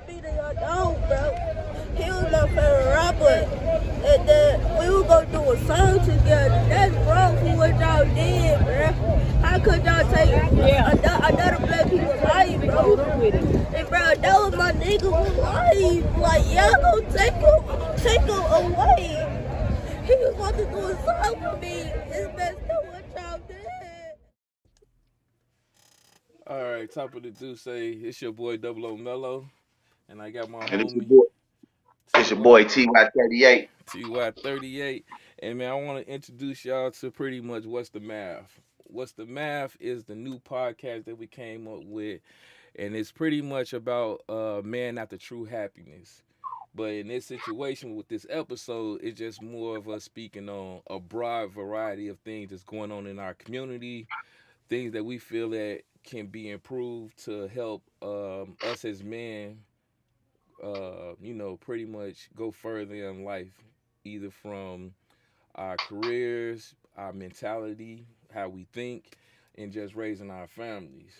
beat your dog, bro. He was my favorite rapper. And then we were gonna do a song together. That's wrong for what y'all did, bro. How could y'all take another black people's life, bro? And bro, that was my nigga's life. Like, y'all gonna take him away. He was about to do a song for me. It's messed up what y'all did. All right, top of the do say it's your boy Double O Melo, and I got my And it's your homie boy, Ty38. Ty38. And man, I want to introduce y'all to pretty much What's the Math. What's the Math is the new podcast that we came up with, and it's pretty much about man after true happiness. But in this situation with this episode, it's just more of us speaking on a broad variety of things that's going on in our community, things that we feel that can be improved to help us as men, pretty much go further in life, either from our careers, our mentality, how we think, and just raising our families.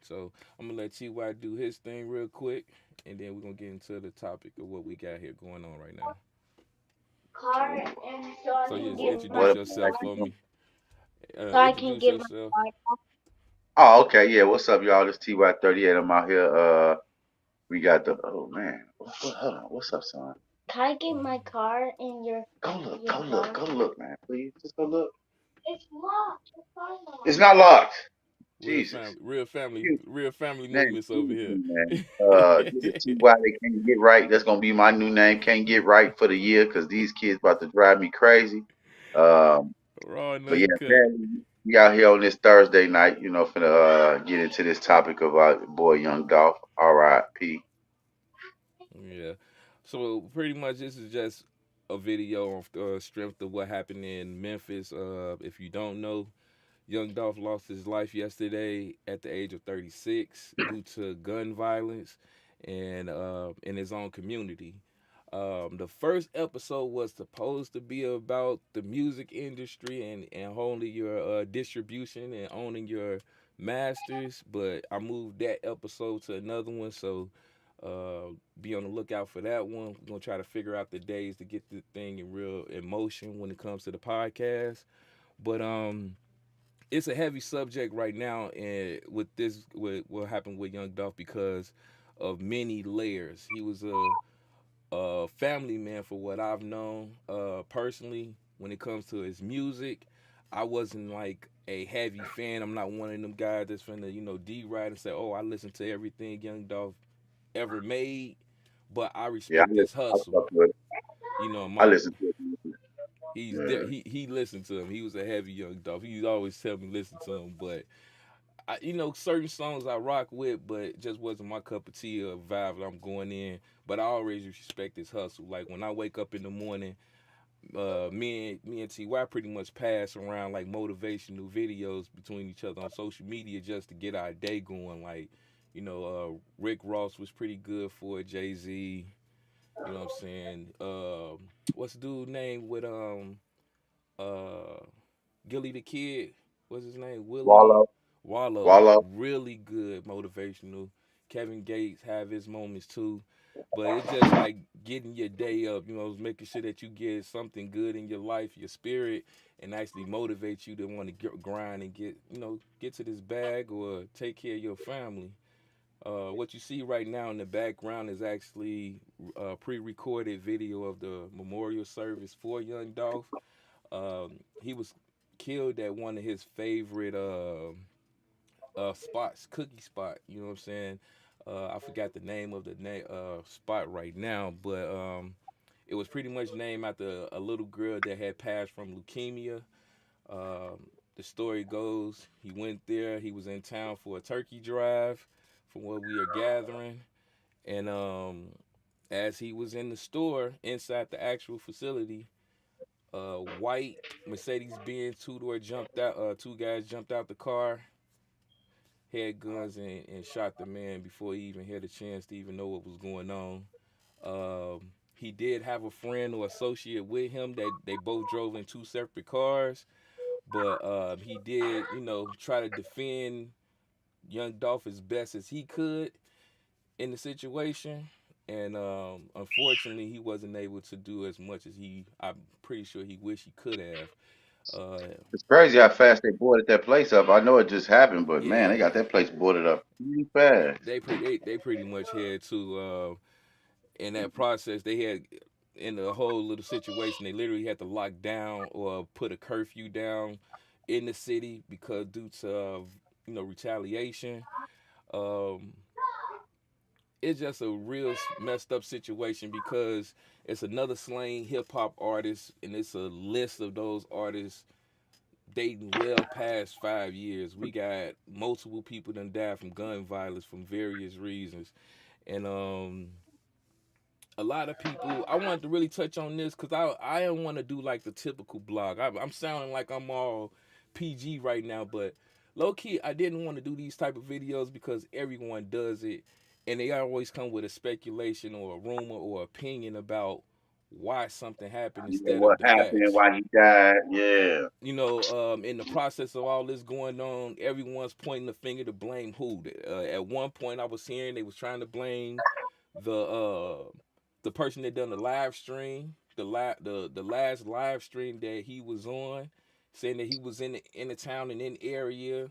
So I'm gonna let Ty do his thing real quick, and then we're gonna get into the topic of what we got here going on right now. So you just introduce What yourself for me. So I can Introduce get my yourself. card. Oh, okay, yeah. What's up, y'all? This Ty38. I'm out here. We got the hold on. What's up, son? Can I get my card in your? Go look, man. Please, just go look. It's locked. It's not locked. Real Jesus. family, real family, Excuse real family man, movements over excuse here. me, man. This is Ty. They can't get right. That's gonna be my new name. Can't get right for the year because these kids about to drive me crazy. Um, Raw and but yeah, uncut. man, we out here on this Thursday night. Finna get into this topic of our boy Young Dolph. R.I.P. Yeah. So pretty much this is just a video of the strength of what happened in Memphis. If you don't know, Young Dolph lost his life yesterday at the age of 36 due to gun violence and in his own community. The first episode was supposed to be about the music industry and holding your distribution and owning your masters, but I moved that episode to another one, so be on the lookout for that one. We're gonna try to figure out the days to get the thing in real emotion when it comes to the podcast. But it's a heavy subject right now, and with what happened with Young Dolph because of many layers. He was a family man for what I've known personally. When it comes to his music, I wasn't like a heavy fan. I'm not one of them guys that's finna D-ride and say, oh, I listen to everything Young Dolph ever made, but I Yeah, respect his hustle. I My listen to it. he's there. Yeah. He listened to him. He was a heavy Young Dolph. He always tell me listen to him, but certain songs I rock with, but it just wasn't my cup of tea or vibe that I'm going in. But I always respect his hustle. Like when I wake up in the morning, me and Ty pretty much pass around like motivational videos between each other on social media just to get our day going. Like, Rick Ross was pretty good for it, Jay-Z. You know what I'm saying? What's the dude name with uh Gilly the Kid? What's his name? Willie Wallow. Wallow. Wallow. Really good motivational. Kevin Gates have his moments too. But it's just like getting your day up, making sure that you get something good in your life, your spirit, and actually motivate you to want to grind and get to this bag or take care of your family. What you see right now in the background is actually a pre-recorded video of the memorial service for Young Dolph. He was killed at one of his favorite spots, cookie spot. You know what I'm saying? I forgot the name of the spot right now, but it was pretty much named after a little girl that had passed from leukemia. The story goes, he went there. He was in town for a turkey drive, from what we are gathering, and as he was in the store inside the actual facility, white Mercedes Benz two door jumped out. Two guys jumped out the car, had guns, and shot the man before he even had a chance to even know what was going on. He did have a friend or associate with him that they both drove in two separate cars, but he did, try to defend Young Dolph as best as he could in the situation. and unfortunately, he wasn't able to do as much as I'm pretty sure he wished he could have. Uh, It's crazy how fast they boarded that place up. I know it just happened, but man, they got yeah, that place boarded up pretty fast. they pretty much had to. In that process, they had in the whole little situation, they literally had to lock down or put a curfew down in the city because due to retaliation. Um, it's just a real messed up situation because it's another slain hip hop artist, and it's a list of those artists dating well past 5 years. We got multiple people that died from gun violence from various reasons, and a lot of people. I wanted to really touch on this because I don't want to do like the typical blog. I'm sounding like I'm all PG right now, but low key I didn't want to do these type of videos because everyone does it, and they always come with a speculation or a rumor or opinion about why something happened Yeah, instead what of the happened, facts. why he died. Yeah. In the process of all this going on, everyone's pointing the finger to blame who. At one point, I was hearing they was trying to blame the uh, the person that done the live stream, the last live stream that he was on, saying that he was in the town and in the area.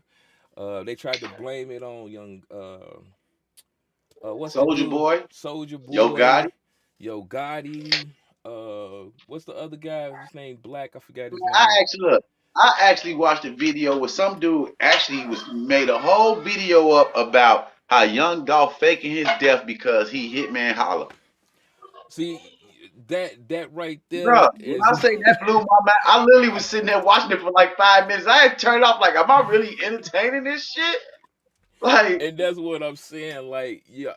They tried to blame it on young what's the Soldier dude? Boy, Soldier Yo Gotti. Boy, Yo Gotti. What's the other guy? His name Black. I forgot his I name. actually look. I actually watched a video where some dude actually was made a whole video up about how Young Dolph faking his death because he hit man holler. See, that right there Bruh, when is I say that blew my mind, I literally was sitting there watching it for like 5 minutes. I had turned off like, am I really entertaining this shit? Like, and that's what I'm saying. Like, yeah,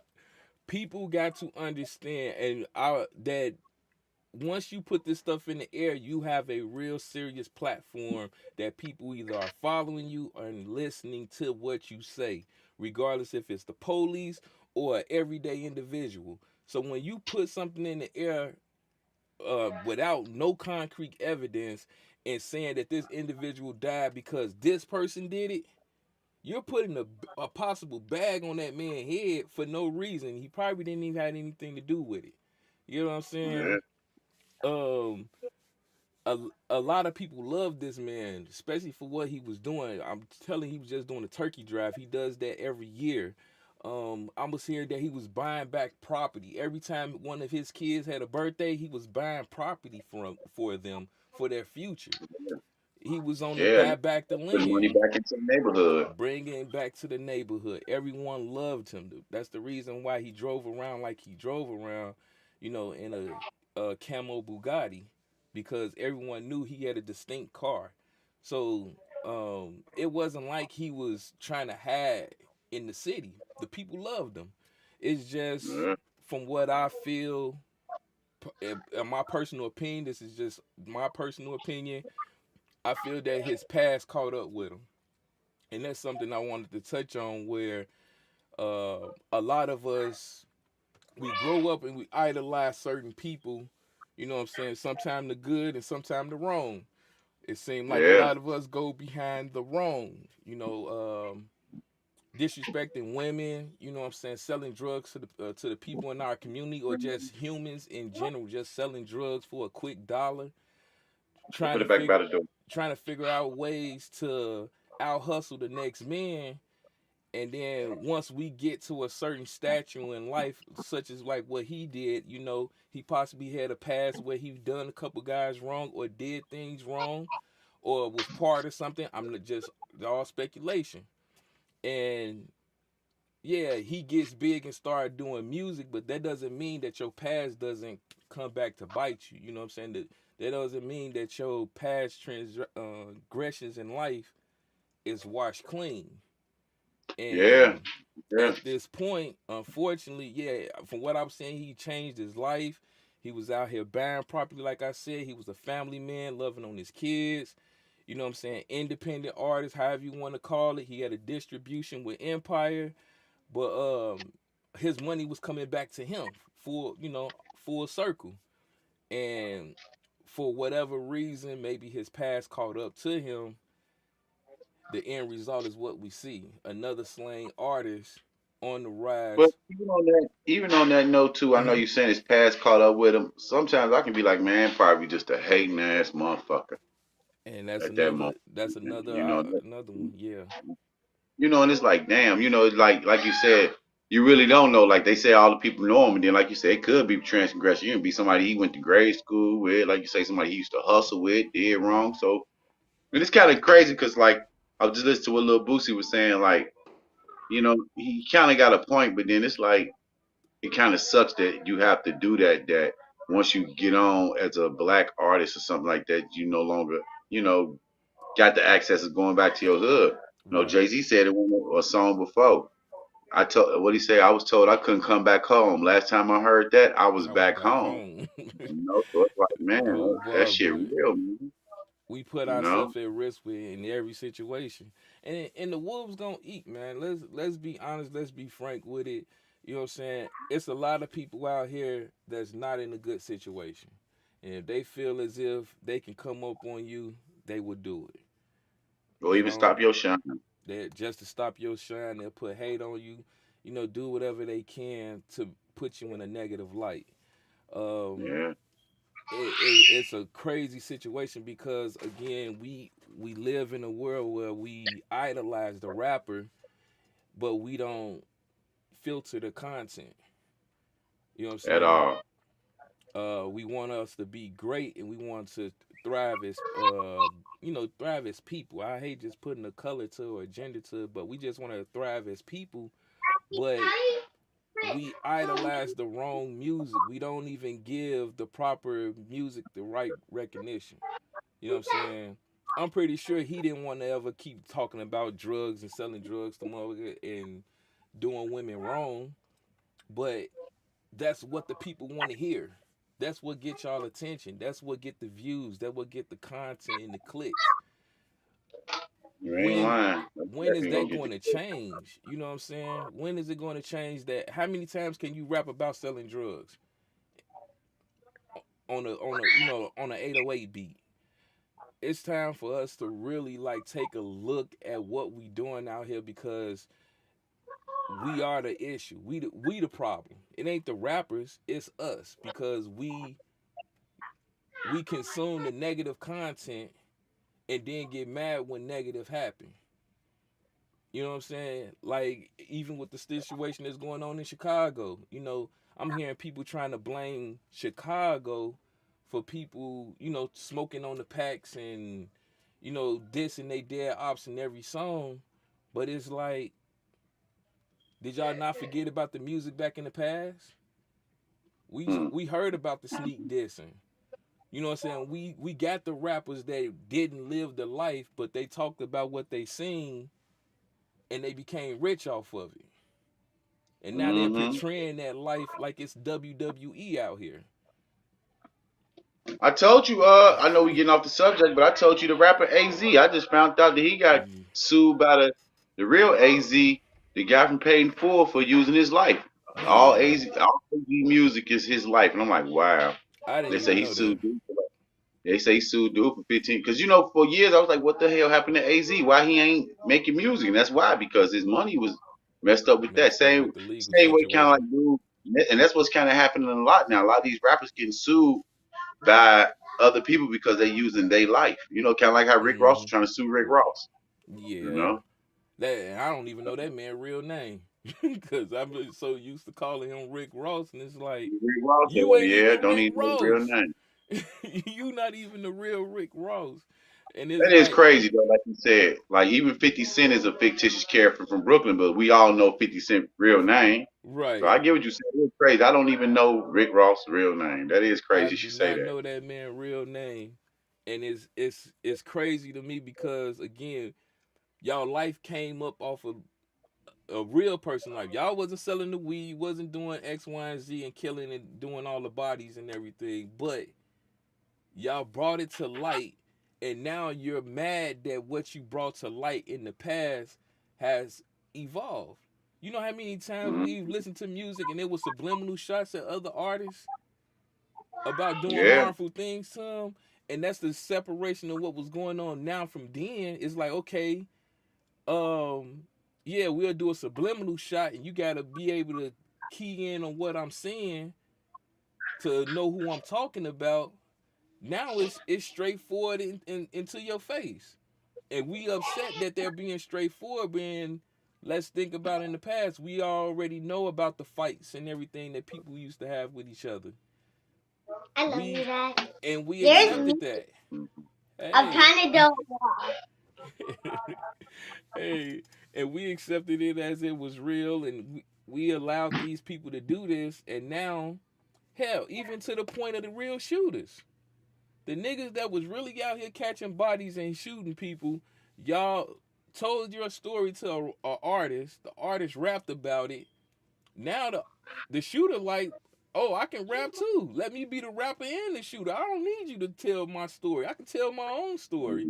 people got to understand, and that once you put this stuff in the air, you have a real serious platform that people either are following you or listening to what you say, regardless if it's the police or an everyday individual. So when you put something in the air without no concrete evidence and saying that this individual died because this person did it, you're putting a possible bag on that man's head for no reason. He probably didn't even have anything to do with it. You know what I'm yeah, saying? Um, a, a lot of people love this man, especially for what he was doing. I'm telling you, he was just doing a turkey drive. He does that every year. I was hearing that he was buying back property every time one of his kids had a birthday. He was buying property for them for their future. He was on the yeah, buy back the put money land, back into the neighborhood. bringing it back to the neighborhood. Everyone loved him. That's the reason why he drove around like he drove around, in a camo Bugatti, because everyone knew he had a distinct car. So it wasn't like he was trying to hide in the city. The people loved him. It's just Yeah, from what I feel, in my personal opinion. This is just my personal opinion. I feel that his past caught up with him, and that's something I wanted to touch on. Where a lot of us, we grow up and we idolize certain people. You know what I'm saying? Sometimes the good and sometimes the wrong. It seemed like a yeah, lot of us go behind the wrong. Disrespecting women. You know what I'm saying? Selling drugs to the people in our community, or just humans in general, just selling drugs for a quick dollar. Trying put to it back figure by the door. trying to figure out ways to out hustle the next man. And then once we get to a certain stature in life, such as like what he did, he possibly had a past where he done a couple guys wrong or did things wrong or was part of something. I'm just all speculation. And yeah, he gets big and start doing music, but that doesn't mean that your past doesn't come back to bite you. You know what I'm saying? That doesn't mean that your past transgressions in life is washed clean. Yeah, And yeah. at this point, unfortunately, yeah, from what I'm saying, he changed his life. He was out here buying property, like I said. He was a family man, loving on his kids. You know what I'm saying? Independent artist, however you want to call it. He had a distribution with Empire, but his money was coming back to him full circle. And for whatever reason, maybe his past caught up to him. The end result is what we see. Another slain artist on the But rise. even on that note too, I know Hmm. you saying his past caught up with him. Sometimes I can be like, man, probably just a hating ass motherfucker And that's at that another. moment. That's another. You know, Another one. Yeah. and it's like, damn, like you said, you really don't know. Like they say, all the people know him, and then like you said, it could be transgression. You can be somebody he went to grade school with, like you say, somebody he used to hustle with, did Right. wrong. So and it's kind of crazy because like I was just listening to what Lil Boosie was saying, like he kind of got a point, but then it's like it kind of sucks that you have to do that. That once you get on as a black artist or something like that, you no longer, you know, got the access of going back to your hood. Right. Jay Z said it on a song before. I told what he say. I was told I couldn't come back home. Last time I heard that, I was I was back back home. home. So it's like, man, Oh that boy, shit but real, man. we put You know, ourselves at risk in every situation, and the wolves gonna eat, man. Let's be honest. Let's be frank with it. You know what I'm saying? It's a lot of people out here that's not in a good situation, and if they feel as if they can come up on you, they will do it. or They even don't. stop your shine. They just to stop your shine. They'll put hate on you. Do whatever they can to put you in a negative light. Um, Yeah, it's a crazy situation because again we live in a world where we idolize the rapper, but we don't filter the content. You know what I'm at saying? all. We want us to be great and we want to thrive as thrive as people. I hate just putting a color to or gender to it, but we just want to thrive as people. But we idolize the wrong music. We don't even give the proper music the right recognition. You know what I'm saying? I'm pretty sure he didn't want to ever keep talking about drugs and selling drugs to motherfuckers and doing women wrong, but that's what the people want to hear. That's what gets y'all attention. That's what get the views. That what get the content and the clicks. You ain't When lying. That's when is definitely that gonna get going the to clip. change? You know what I'm saying? When is it going to change that? How many times can you rap about selling drugs on a 808 beat? It's time for us to really like take a look at what we doing out here because we are the issue. We the problem. It ain't the rappers, it's us because we consume the negative content and then get mad when negative happen. You know what I'm saying? Like even with the situation that's going on in Chicago, I'm hearing people trying to blame Chicago for people, smoking on the packs and dissing they dead ops in every song. But it's like, did y'all not forget about the music back in the past? We Hmm. we heard about the sneak dissing. You know what I'm saying? We got the rappers that didn't live the life, but they talked about what they seen and they became rich off of it. And now they're Mm-hmm. portraying that life like it's WWE out here. I told you, I know we getting off the subject, but I told you the rapper AZ. I just found out that he got Mm. sued by the real AZ, the guy from Paid in Full, for using his life. Yeah, All AZ music is his life, and I'm like, wow. I They didn't say even he know that. sued. They say he sued dude for 15. Because for years I was like, what the hell happened to AZ? Why he ain't making music? And that's why, because his money was messed up with that. Messed up Same with the legal same way, kind of situation. like dude, and that's what's kind of happening a lot now. A lot of these rappers getting sued by other people because they're using their life. Kind of like how Rick Ross was Hmm. trying to sue Rick Ross. You Yeah, know, that I don't even know that man's real name because I've been so used to calling him Rick Ross, and it's like Rick Ross, you ain't yeah, even don't Rick even know his real Ross. name. You not even the real Rick Ross, and it's That is like crazy though, like you said. Like even 50 Cent is a fictitious character from Brooklyn, but we all know 50 Cent real name. So I right. get what you said. It's crazy. I don't even know Rick Ross' real name. That is I crazy you do should say not that. know that man real name, and it's crazy to me because again, y'all life came up off of a real person life. Y'all wasn't selling the weed, wasn't doing X, Y, and Z and killing and doing all the bodies and everything, but y'all brought it to light, and now you're mad that what you brought to light in the past has evolved. You know how many times Hmm. we've listened to music and it was subliminal shots at other artists about doing Yeah. harmful things to them, and that's the separation of what was going on now from then. It's like, okay, um yeah, we'll do a subliminal shot, and you gotta be able to key in on what I'm saying to know who I'm talking about. Now it's straightforward into your face, and we upset that they're being straightforward. Being, let's think about in the past, we already know about the fights and everything that people used to have with each other. I love you, We Dad. and we There's me. accepted that. I'm Hey, trying to do. hey, and we accepted it as it was real, and we allowed these people to do this, and now, hell, even to the point of the real shooters. The niggas that was really out here catching bodies and shooting people, y'all told your story to a artist. The artist rapped about it. Now the shooter like, oh, I can rap too. Let me be the rapper and the shooter. I don't need you to tell my story. I can tell my own story.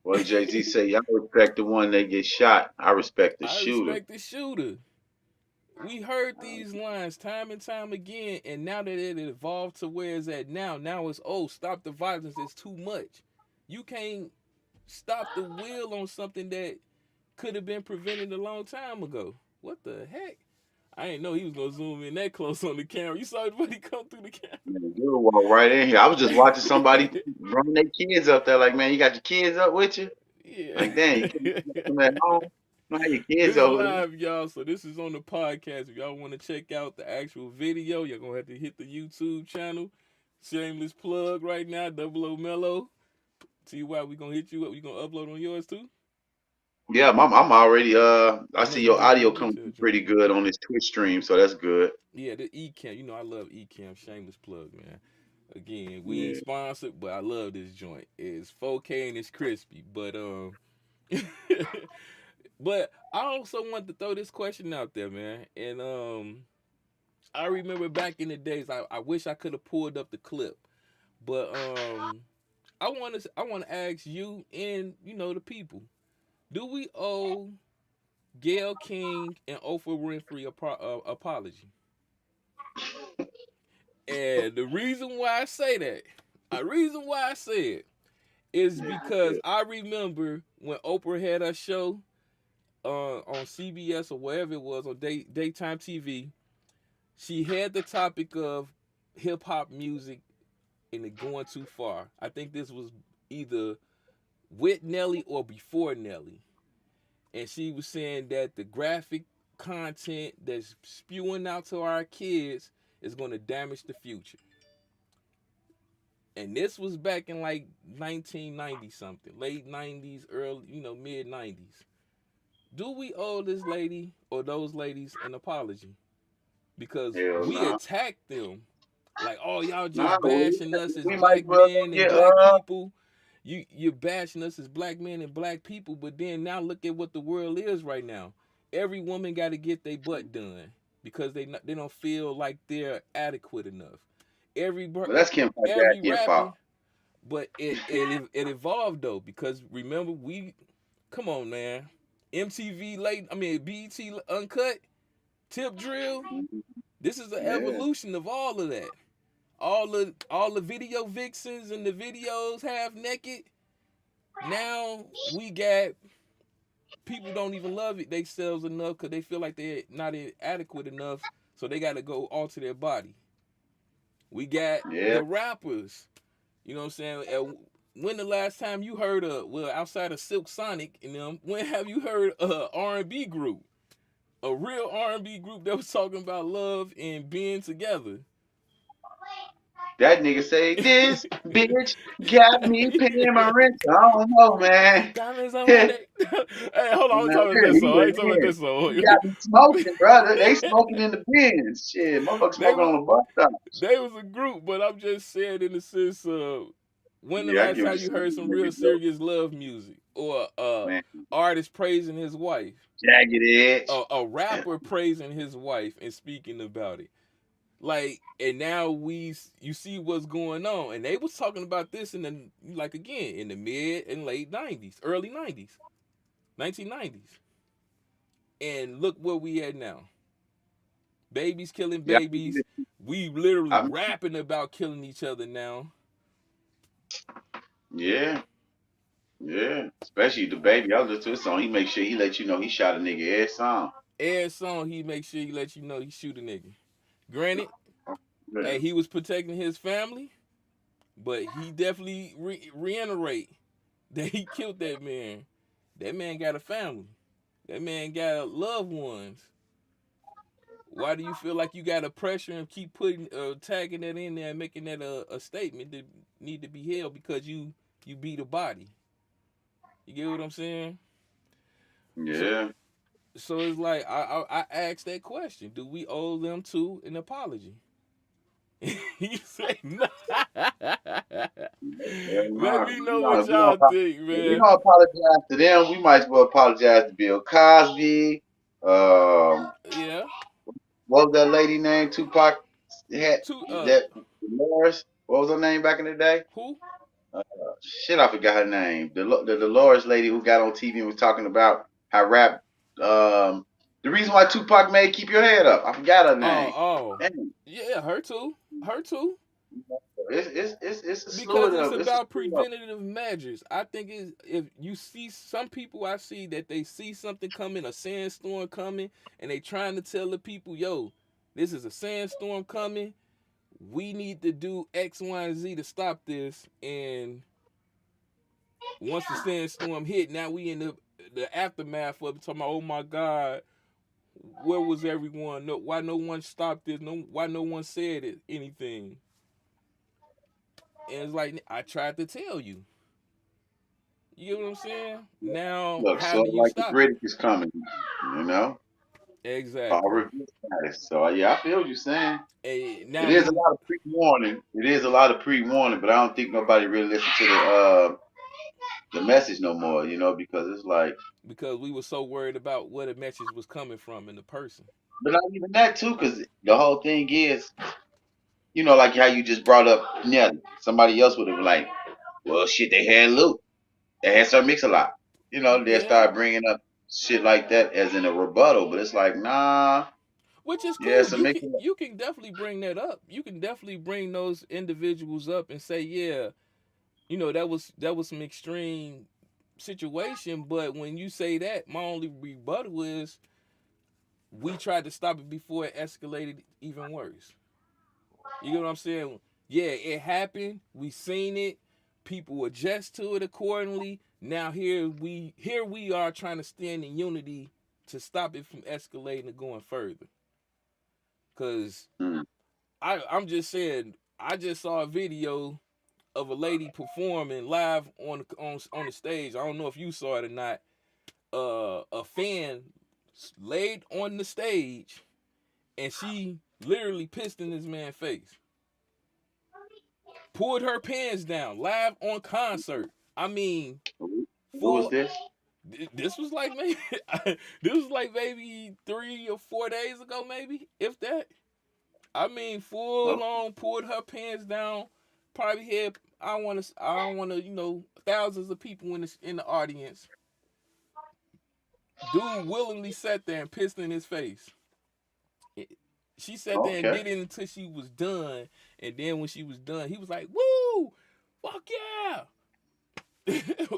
Well, Jay-Z say, y'all respect the one that gets shot. I respect the I shooter. respect the shooter. We heard these lines time and time again, and now that it evolved to where it's at now it's, oh, stop the violence. It's too much. You can't stop the wheel on something that could have been prevented a long time ago. What the heck? I didn't know he was gonna zoom in that close on the camera. You saw everybody come through the camera. Man, you walk right in here. I was just watching somebody run their kids up there. Like, man, you got your kids up with you? Yeah. Like, dang, you can't let them at home. You don't have your kids This over there. live, y'all. So this is on the podcast. If y'all want to check out the actual video, you're gonna have to hit the YouTube channel. Shameless plug right now, Double O Melo. Ty, we gonna hit you up. We gonna upload on yours too. Yeah, I'm already I I know see you your doing audio that coming detail joint. pretty good on this Twitch stream, so that's good. Yeah, the Ecamm. You know I love Ecamm. Shameless plug, man. Again, we ain't Yeah. sponsored, but I love this joint. It's 4K and it's crispy. But but I also want to throw this question out there, man. And I remember back in the days, I wish I could have pulled up the clip. But I want to ask you and the people, do we owe Gayle King and Oprah Winfrey apology? And the reason why I say that, is because I remember when Oprah had her show on CBS or wherever it was on daytime TV. She had the topic of hip hop music and it going too far. I think this was either with Nelly or before Nelly, and she was saying that the graphic content that's spewing out to our kids is going to damage the future. And this was back in like 1990 something, late 90s, early, mid 90s. Do we owe this lady or those ladies an apology? Because Hell we no. attacked them like, oh, y'all Nah, just bashing us as we might black well go men and get black people. You're bashing us as black men and black people, but then now look at what the world is right now. Every woman got to get their butt done because they don't feel like they're adequate enough. Every well, that's Kim every Kardashian rapper, fault. but it evolved though, because remember, come on, man, MTV BET Uncut, Tip Drill. This is the Yeah. evolution of all of that. All the video vixens and the videos half naked. Now we got people don't even love it themselves enough because they feel like they're not adequate enough, so they got to go alter their body. We got Yeah. the rappers. You know what I'm saying? When the last time you heard outside of Silk Sonic and them, when have you heard a R&B group? A real R&B group that was talking about love and being together. That nigga say this bitch got me paying my rent. I don't know, man. Diamonds on my neck. Hey, hold on, I'm Man, talking about he this song. I went ain't talking about in. this song. He got me smoking, brother. They smoking in the bins. Shit, motherfuckers they smoking was on the bus stops. they was a group, but I'm just saying in the sense of, when the Yeah, I last get what time you're you saying. heard some real Nigga, yo, serious love music, or man, artist praising his wife, jagged edge. a rapper praising his wife and speaking about it? Like, and now you see what's going on, and they was talking about this in the mid and late 90s, early 90s, 1990s, and look where we at now. Babies killing Yeah, babies. We literally I, rapping about killing each other now. yeah. Yeah, especially the baby. I was listening to his song. He make sure he let you know he shot a nigga every song. Every song he make sure he let you know he shoot a nigga. Granted, Yeah. hey, he was protecting his family, but he definitely reiterate that he killed that man. That man got a family. That man got loved ones. Why do you feel like you got to pressure and keep putting tagging that in there and making that a statement that need to be held because you beat a body? You get what I'm saying? So Yeah. so it's like I asked that question: do we owe them to an apology? He said, no. Hell Let no. me know what y'all think, If we man. don't apologize to them, we might as well apologize to Bill Cosby. Yeah. What was that lady name? Tupac had To that Dolores. What was her name back in the day? who? Shit, I forgot her name. The Dolores lady who got on TV and was talking about how rap. The reason why Tupac made "Keep Your Head Up." I forgot her name. Oh. Dang. Yeah, her too. Her too. It's a slew Because of it's them. It's a about slew of preventative measures. I think if you see some people, I see that they see something coming, a sandstorm coming, and they trying to tell the people, yo, this is a sandstorm coming. We need to do X, Y, and Z to stop this. And once the sandstorm hit, now we in the aftermath of it, talking about, oh my God, where was everyone? No, why no one stopped this? No, why no one said anything? And it's like I tried to tell you. You get what I'm saying? Now, Look, how so do you like the stop it? British is coming, you know, our Exactly. review status. So yeah, I feel what you're saying. And It now is a we lot of pre-warning. It is a lot of pre-warning, but I don't think nobody really listens to the message no more, you know, because it's like, because we were so worried about where the message was coming from in the person. but not even that too, because the whole thing is, you know, like how you just brought up Nelly. Somebody else would have been like, well, shit, they had Luke, they had Sir Mix-a-Lot. You know, they Yeah, start bringing up shit like that as in a rebuttal, but it's like, nah, which is yeah, cool. so You make can you can definitely bring that up. You can definitely bring those individuals up and say, yeah, that was some extreme situation. But when you say that, my only rebuttal is we tried to stop it before it escalated even worse. You get what I'm saying? Yeah, it happened. We seen it. People adjust to it accordingly. Now here we are trying to stand in unity to stop it from escalating and going further. Cause mm, I'm just saying, I just saw a video of a lady performing live on the stage. I don't know if you saw it or not. A fan laid on the stage and she literally pissed in this man's face. Pulled her pants down live on concert. I mean, who was full. this? This was like maybe this was like maybe 3 or 4 days ago, maybe if that. I mean, Oh, full on pulled her pants down. Probably had I don't want to thousands of people in the audience. Dude willingly sat there and pissed in his face. She sat there and okay. did it until she was done, and then when she was done, he was like, "Woo, fuck yeah!"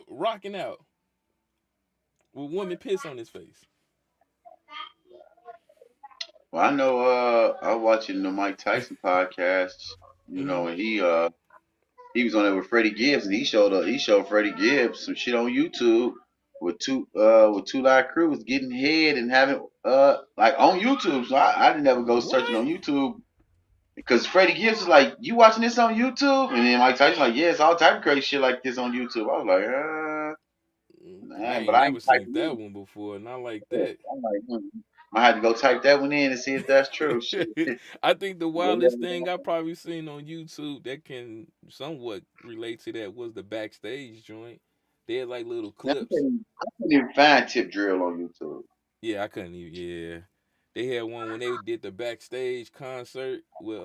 Rocking out with women piss on his face. Well, I know. I was watching the Mike Tyson podcast. You Mm-hmm. know, and he was on there with Freddie Gibbs, and he showed Freddie Gibbs some shit on YouTube with two live crews getting head and having like on YouTube. So I didn't ever go searching What? on YouTube because Freddie Gibbs is like, you watching this on YouTube? And then Mike Tyson's like, yeah, it's all type of crazy shit like this on YouTube. I was like, I man, but ain't I never ain't seen typing that in. one before. Not like Yeah, that. I'm like, I had to go type that one in and see if that's true. Shit. I think the Yeah, wildest thing I probably seen on YouTube that can somewhat relate to that was the backstage joint. They had like little I clips. couldn't even find Tip Drill on YouTube. Yeah, I couldn't even. Yeah, they had one when they did the backstage concert with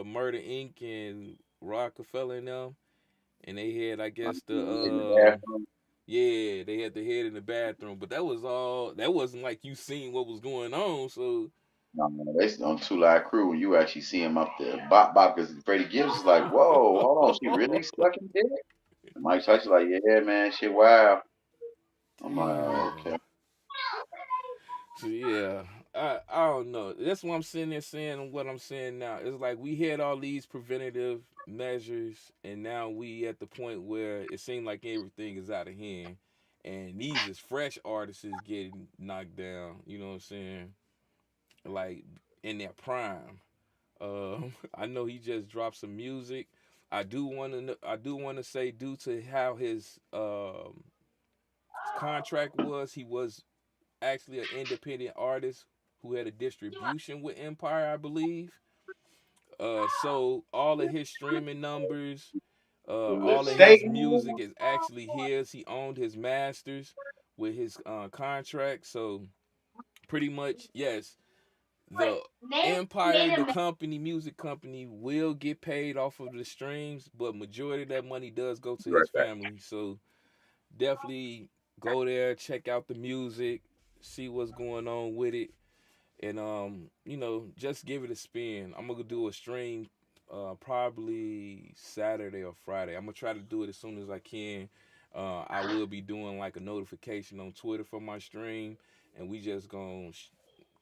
Murder Inc. and Rockefeller and them, and they had I guess the In the bathroom. yeah, they had the head in the bathroom, but that was all. That wasn't like you seen what was going on. So No, no, they on Two Live Crew when you actually see him up there. Bop Bop, because Freddie Gibbs is like, whoa, hold on, she really sucking dick? Mike Tyson like, yeah, man, shit, wow. I'm like, oh, Damn. okay. So yeah, I don't know. That's what I'm sitting there saying and what I'm saying now. It's like we had all these preventative measures and now we at the point where it seems like everything is out of hand. And these is fresh artists is getting knocked down, you know what I'm saying? Like in their prime. I know he just dropped some music. I do want to say due to how his contract was, he was actually an independent artist who had a distribution with Empire, I believe. So all of his streaming numbers, The all of state, his music is actually his. He owned his masters with his contract. So pretty much, yes, the Empire, the company, music company, will get paid off of the streams, but majority of that money does go to his right. family. So definitely go there, check out the music, see what's going on with it, and just give it a spin. I'm gonna do a stream probably Saturday or Friday. I'm gonna try to do it as soon as I can. I will be doing like a notification on Twitter for my stream, and we just gonna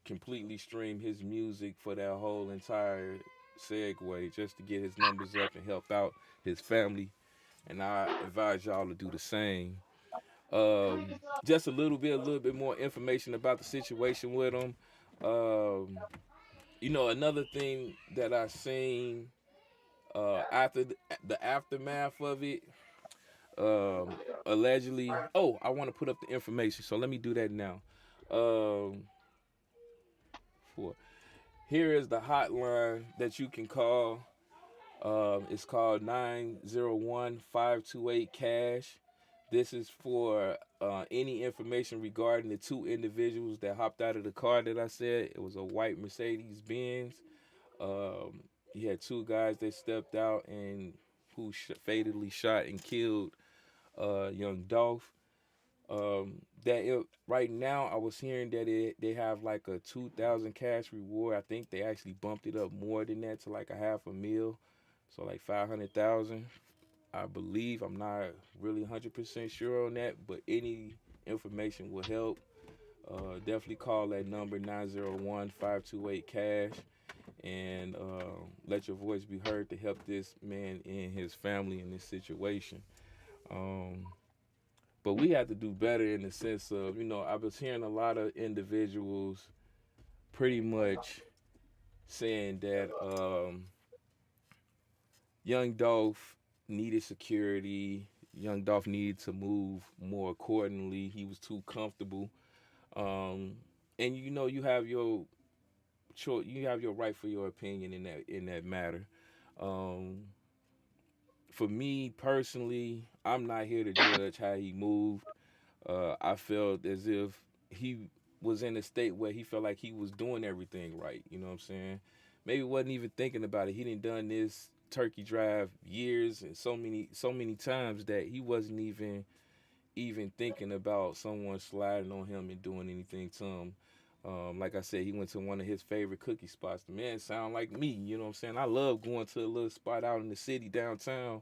completely stream his music for that whole entire segue just to get his numbers up and help out his family. And I advise y'all to do the same. Just a little bit more information about the situation with him. Um, another thing that I seen after the aftermath of it, allegedly. Oh, I want to put up the information, so let me do that now. Um, for here is the hotline that you can call. It's called 901-528-CASH. This is for any information regarding the two individuals that hopped out of the car that I said. It was a white Mercedes Benz. Um, you had two guys that stepped out and who fatally shot and killed young Dolph. Right now, I was hearing that they have like a 2,000 cash reward. I think they actually bumped it up more than that to like a half a mil, so like 500,000. I believe. I'm not really 100% sure on that, but any information will help. Definitely call that number 901-528-CASH and let your voice be heard to help this man and his family in this situation. Um, but we have to do better in the sense of, I was hearing a lot of individuals pretty much saying that young Dolph needed security. Young Dolph needed to move more accordingly. He was too comfortable. Um, and you have your you have your right for your opinion in that matter. Um, for me personally, I'm not here to judge how he moved. I felt as if he was in a state where he felt like he was doing everything right. You know what I'm saying? Maybe wasn't even thinking about it. He didn't done this turkey drive years and so many times that he wasn't even thinking about someone sliding on him and doing anything to him. Like I said, he went to one of his favorite cookie spots. The man sound like me, you know what I'm saying? I love going to a little spot out in the city downtown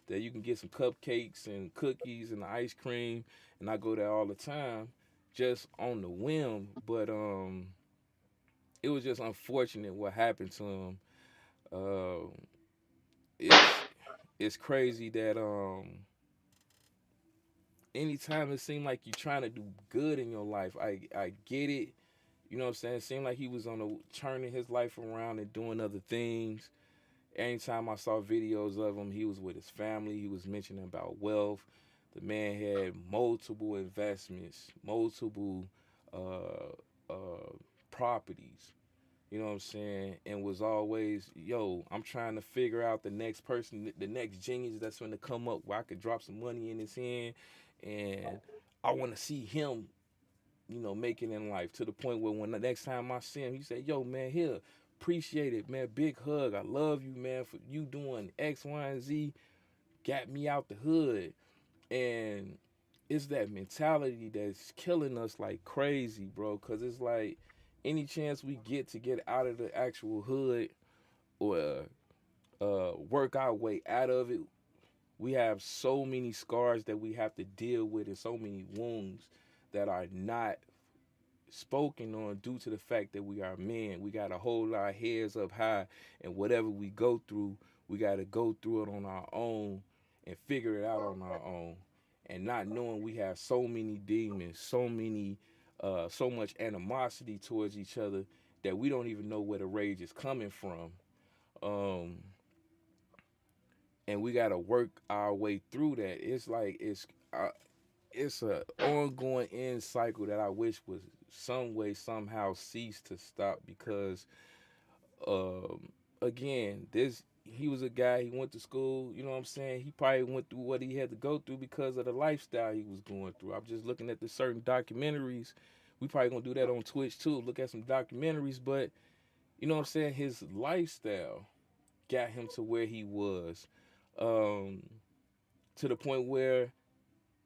that you can get some cupcakes and cookies and ice cream, and I go there all the time just on the whim. But it was just unfortunate what happened to him. Uh, it's it's crazy that anytime it seemed like you're trying to do good in your life, I get it. You know what I'm saying? It seemed like he was on turning his life around and doing other things. Anytime I saw videos of him, he was with his family. He was mentioning about wealth. The man had multiple investments, multiple uh, uh, properties. You know what I'm saying? And was always, yo, I'm trying to figure out the next person, the next genius that's going to come up where I could drop some money in his hand. And I want to see him, make it in life to the point where when the next time I see him, he say, yo, man, here, appreciate it, man. Big hug. I love you, man, for you doing X, Y, and Z. Got me out the hood. And it's that mentality that's killing us like crazy, bro. Because it's like any chance we get to get out of the actual hood or work our way out of it, we have so many scars that we have to deal with and so many wounds that are not spoken on due to the fact that we are men. We got to hold our heads up high, and whatever we go through, we got to go through it on our own and figure it out on our own. And not knowing we have so many demons, so much animosity towards each other that we don't even know where the rage is coming from. Um, and we got to work our way through that. It's like it's a ongoing end cycle that I wish was some way somehow cease to stop because again, this he was a guy, he went to school, you know what I'm saying? He probably went through what he had to go through because of the lifestyle he was going through. I'm just looking at the certain documentaries. We probably gonna do that on Twitch too, look at some documentaries, but you know what I'm saying, his lifestyle got him to where he was. Um, to the point where,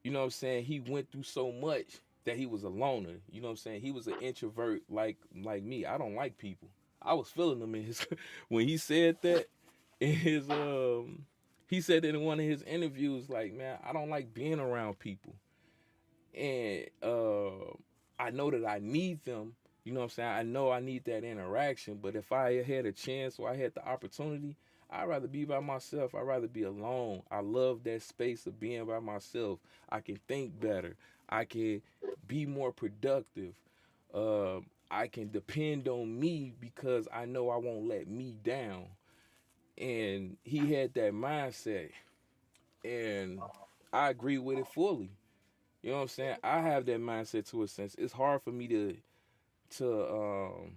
you know what I'm saying, he went through so much that he was a loner. You know what I'm saying? He was an introvert like me. I don't like people. I was feeling him in his when he said that in his he said that in one of his interviews, like, man, I don't like being around people. And I know that I need them. You know what I'm saying? I know I need that interaction, but if I had a chance or I had the opportunity, I'd rather be by myself. I'd rather be alone. I love that space of being by myself. I can think better. I can be more productive. I can depend on me because I know I won't let me down. And he had that mindset, and I agree with it fully. You know what I'm saying? I have that mindset to a sense. It's hard for me to um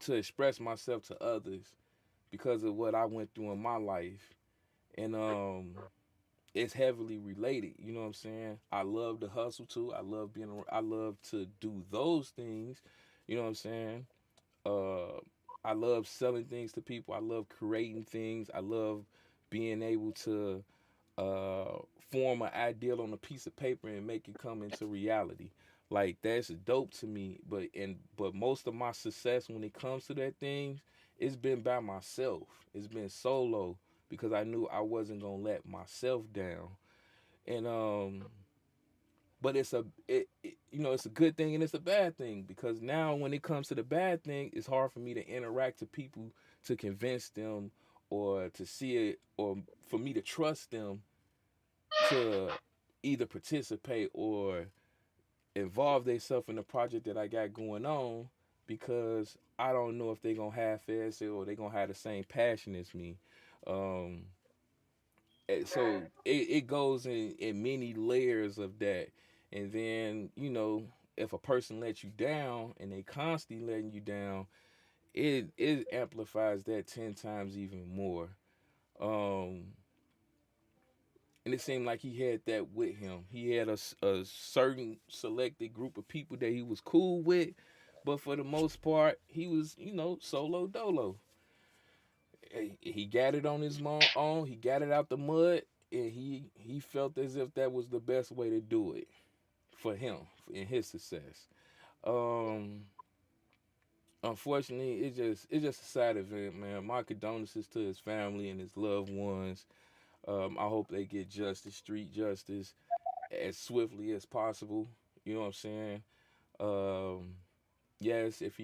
to express myself to others because of what I went through in my life. And it's heavily related, you know what I'm saying? I love to hustle too. I love to do those things, you know what I'm saying? Uh I love selling things to people. I love creating things. I love being able to uh, form an ideal on a piece of paper and make it come into reality. Like that's dope to me. But most of my success when it comes to that thing, it's been by myself. It's been solo because I knew I wasn't gonna let myself down. And but you know, it's a good thing and it's a bad thing because now when it comes to the bad thing, it's hard for me to interact with people to convince them or to see it or for me to trust them to either participate or involve themselves in the project that I got going on because I don't know if they're gonna half-ass it or they're gonna have the same passion as me. Um, so it goes in many layers of that, and then you know if a person lets you down and they constantly letting you down, it amplifies that 10 times even more. Um, and it seemed like he had that with him. He had a certain selected group of people that he was cool with, but for the most part, he was, you know, solo dolo. He got it on his own. He got it out the mud, and he felt as if that was the best way to do it for him in his success. Um, Unfortunately, it's just a sad event, man. My condolences to his family and his loved ones. I hope they get justice, street justice, as swiftly as possible. You know what I'm saying? Um, yes, if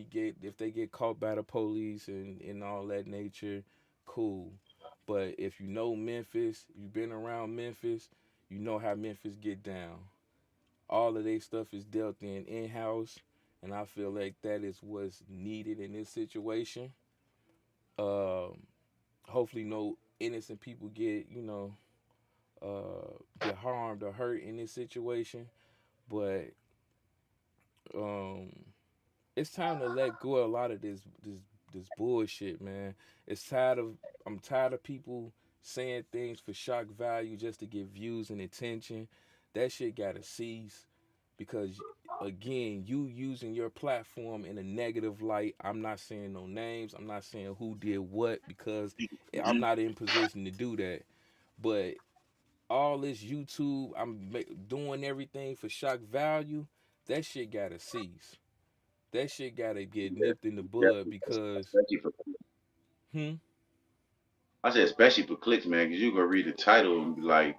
they get caught by the police and all that nature, cool. But if you know Memphis, you've been around Memphis, you know how Memphis get down. All of their stuff is dealt in house, and I feel like that is what's needed in this situation. Um, Hopefully, no innocent people get harmed or hurt in this situation. But um, it's time to let go of a lot of this bullshit, man. It's tired of I'm tired of people saying things for shock value just to get views and attention. That shit gotta cease because again, you using your platform in a negative light. I'm not saying no names. I'm not saying who did what because I'm not in position to do that. But all this YouTube, doing everything for shock value. That shit gotta cease. That shit gotta get Yeah, nipped in the bud definitely. because Thank you for hmm I said especially for clicks, man, because you gonna read the title and be like,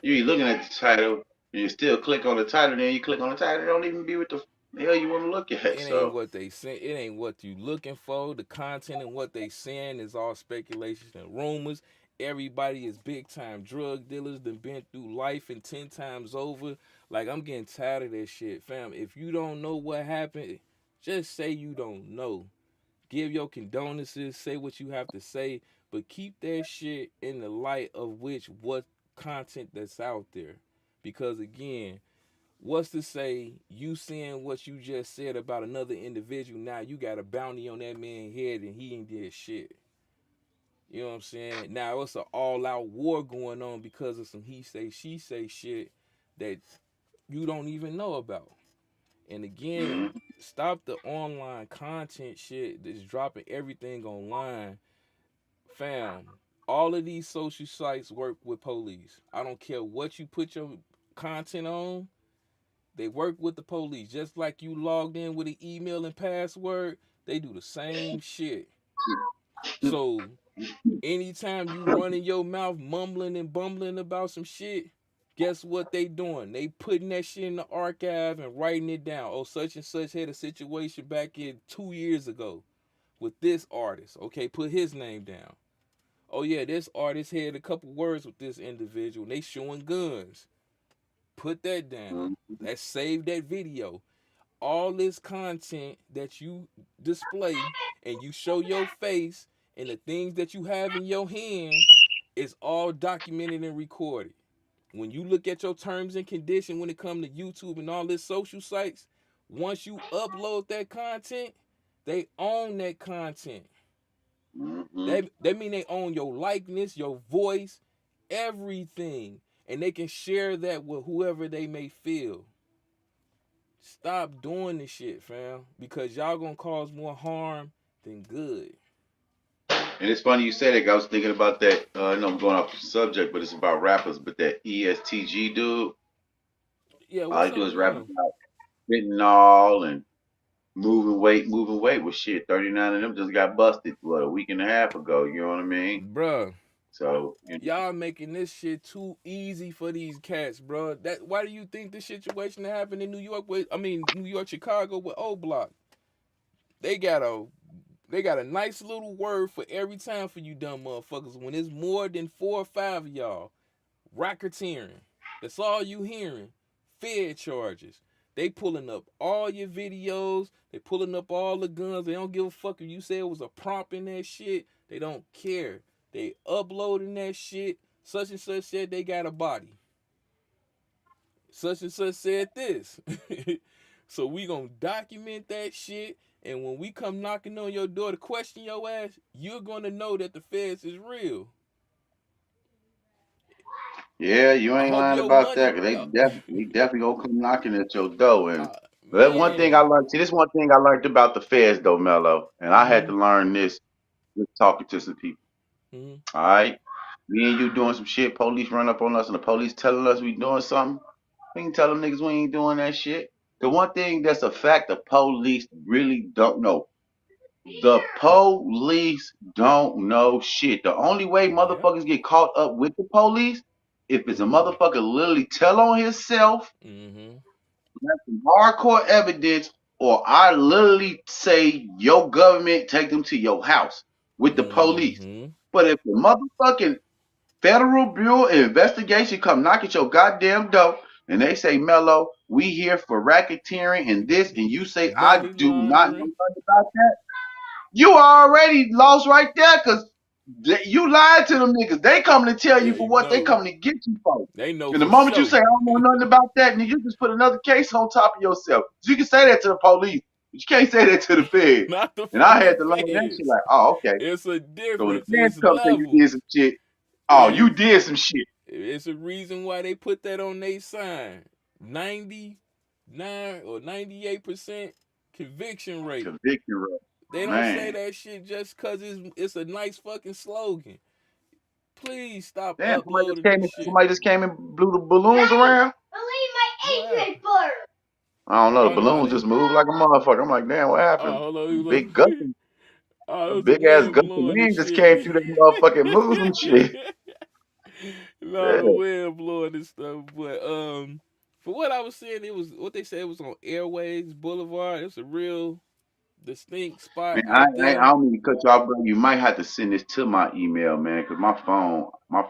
you looking at the title, and you still click on the title, then you click on the title, it don't even be what the hell you want to look at. It ain't So what they say. It ain't what you looking for. The content and what they saying is all speculations and rumors. Everybody is big time drug dealers. That been through life and 10 times over. Like, I'm getting tired of that shit, fam. If you don't know what happened, just say you don't know. Give your condolences. Say what you have to say, but keep that shit in the light of what content that's out there. Because again, what's to say you seeing what you just said about another individual, now you got a bounty on that man's head and he ain't did shit. You know what I'm saying? Now it's an all-out war going on because of some he say, she say shit that you don't even know about. And again, stop the online content shit that's dropping everything online. Fam, all of these social sites work with police. I don't care what you put your content on. They work with the police. Just like you logged in with an email and password, they do the same shit. So anytime you running your mouth mumbling and bumbling about some shit, guess what they doing? They putting that shit in the archive and writing it down. Oh, such and such had a situation back in 2 years ago with this artist. Okay, put his name down. Oh yeah, this artist had a couple words with this individual. They showing guns. Put that down. Let's save that video. All this content that you display and you show your face and the things that you have in your hand is all documented and recorded. When you look at your terms and conditions when it comes to YouTube and all this social sites, once you upload that content, they own that content. That mean they own your likeness, your voice, everything. And they can share that with whoever they may feel. Stop doing this shit, fam. Because y'all gonna cause more harm than good. And it's funny you say that. I was thinking about that. I know I'm going off the subject, but it's about rappers. But that ESTG dude, Yeah, all what's he do up is with rap him? about fentanyl and moving weight. Moving weight with shit. 39 of them just got busted, what, a week and a half ago. You know what I mean? Bruh, So y'all making this shit too easy for these cats, bruh. Why do you think this situation that happened in New York New York, Chicago with O Block? They got a nice little word for every time for you dumb motherfuckers. When it's more than 4 or 5 of y'all, racketeering. That's all you hearing. Fed charges. They pulling up all your videos. They pulling up all the guns. They don't give a fuck if you say it was a prompt in that shit. They don't care. They uploading that shit. Such and such said they got a body. Such and such said this. So we gonna document that shit. And when we come knocking on your door to question your ass, you're gonna know that the feds is real. yeah, you I ain't hope lying your about that. money. 'Cause they definitely gonna come knocking at your door. And but that's one thing I Man. learned. See, this one thing I learned about the feds, though, Melo. And I had Mm-hmm. to learn this just talking to some people. Mm-hmm. All right, me and you doing some shit. Police run up on us, and the police telling us we doing something. We can tell them niggas we ain't doing that shit. The one thing that's a fact, the police really don't know. The police don't know shit. The only way Yep. motherfuckers get caught up with the police if it's a Mm-hmm. motherfucker literally tell on himself, Mm-hmm. have some hardcore evidence, or I literally say your government take them to your house with the police. Mm-hmm. But if the motherfucking Federal Bureau of Investigation come knock at your goddamn door and they say, Melo, we here for racketeering and this, and you say, I Money do not know laundering. nothing about that, you already lost right there because you lied to them niggas. They coming to tell you They for what they know. coming to get you for. They know And the for moment you sure. say, I don't know nothing about that, and you just put another case on top of yourself. So you can say that to the police, but you can't say that to the Fed. Not the And I had fucking to learn that shit feds. like, oh, okay. It's a So when difference. the feds It's come say you did levels. some shit, oh, you It's did some shit. it's a reason why they put that on their sign. 99 or 98% conviction rate. Conviction rate. They don't say Man. that shit just cause it's a nice fucking slogan. Please stop Damn, uploading this shit. somebody just came and blew the balloons around. What happened? I don't know. The Oh no, balloons just moved like a motherfucker. I'm like, damn, what happened? hold on, Big gusty. Oh, A it was the big ass wind gust of blowing and wind just shit. came through that motherfucking Muslim shit. No, Yeah. the wind blowing and stuff. But for what I was saying, it was what they said it was on Airways Boulevard. It's a real distinct spot Man, out I there. don't mean to cut you off, bro. You might have to send this to my email, man, because my